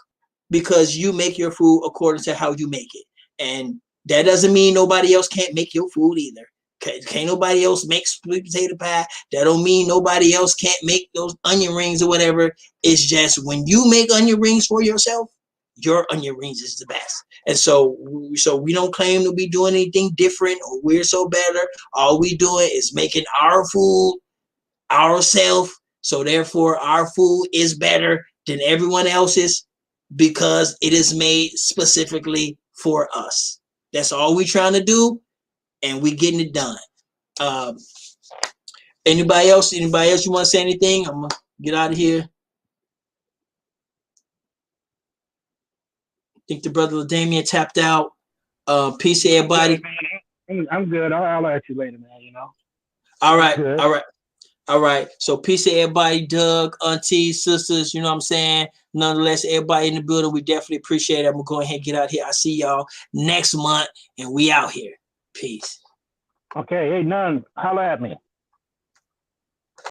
because you make your food according to how you make it. And that doesn't mean nobody else can't make your food either. Can't nobody else make sweet potato pie. That don't mean nobody else can't make those onion rings or whatever. It's just when you make onion rings for yourself, your onion rings is the best. And so we don't claim to be doing anything different or we're so better. All we doing is making our food ourselves. So therefore our food is better than everyone else's because it is made specifically for us. That's all we trying to do. And we getting it done. Anybody else? Anybody else? You want to say anything? I'm gonna get out of here. I think the brother Damien tapped out. Peace to everybody. I'm good. I'll at you later, man. You know. All right, Good. all right, all right. So peace to everybody, Doug, aunties, sisters. You know what I'm saying? Nonetheless, everybody in the building, we definitely appreciate it. I'm gonna go ahead and get out here. I see y'all next month, and we out here. Peace. Okay. Hey, none. Holla at me.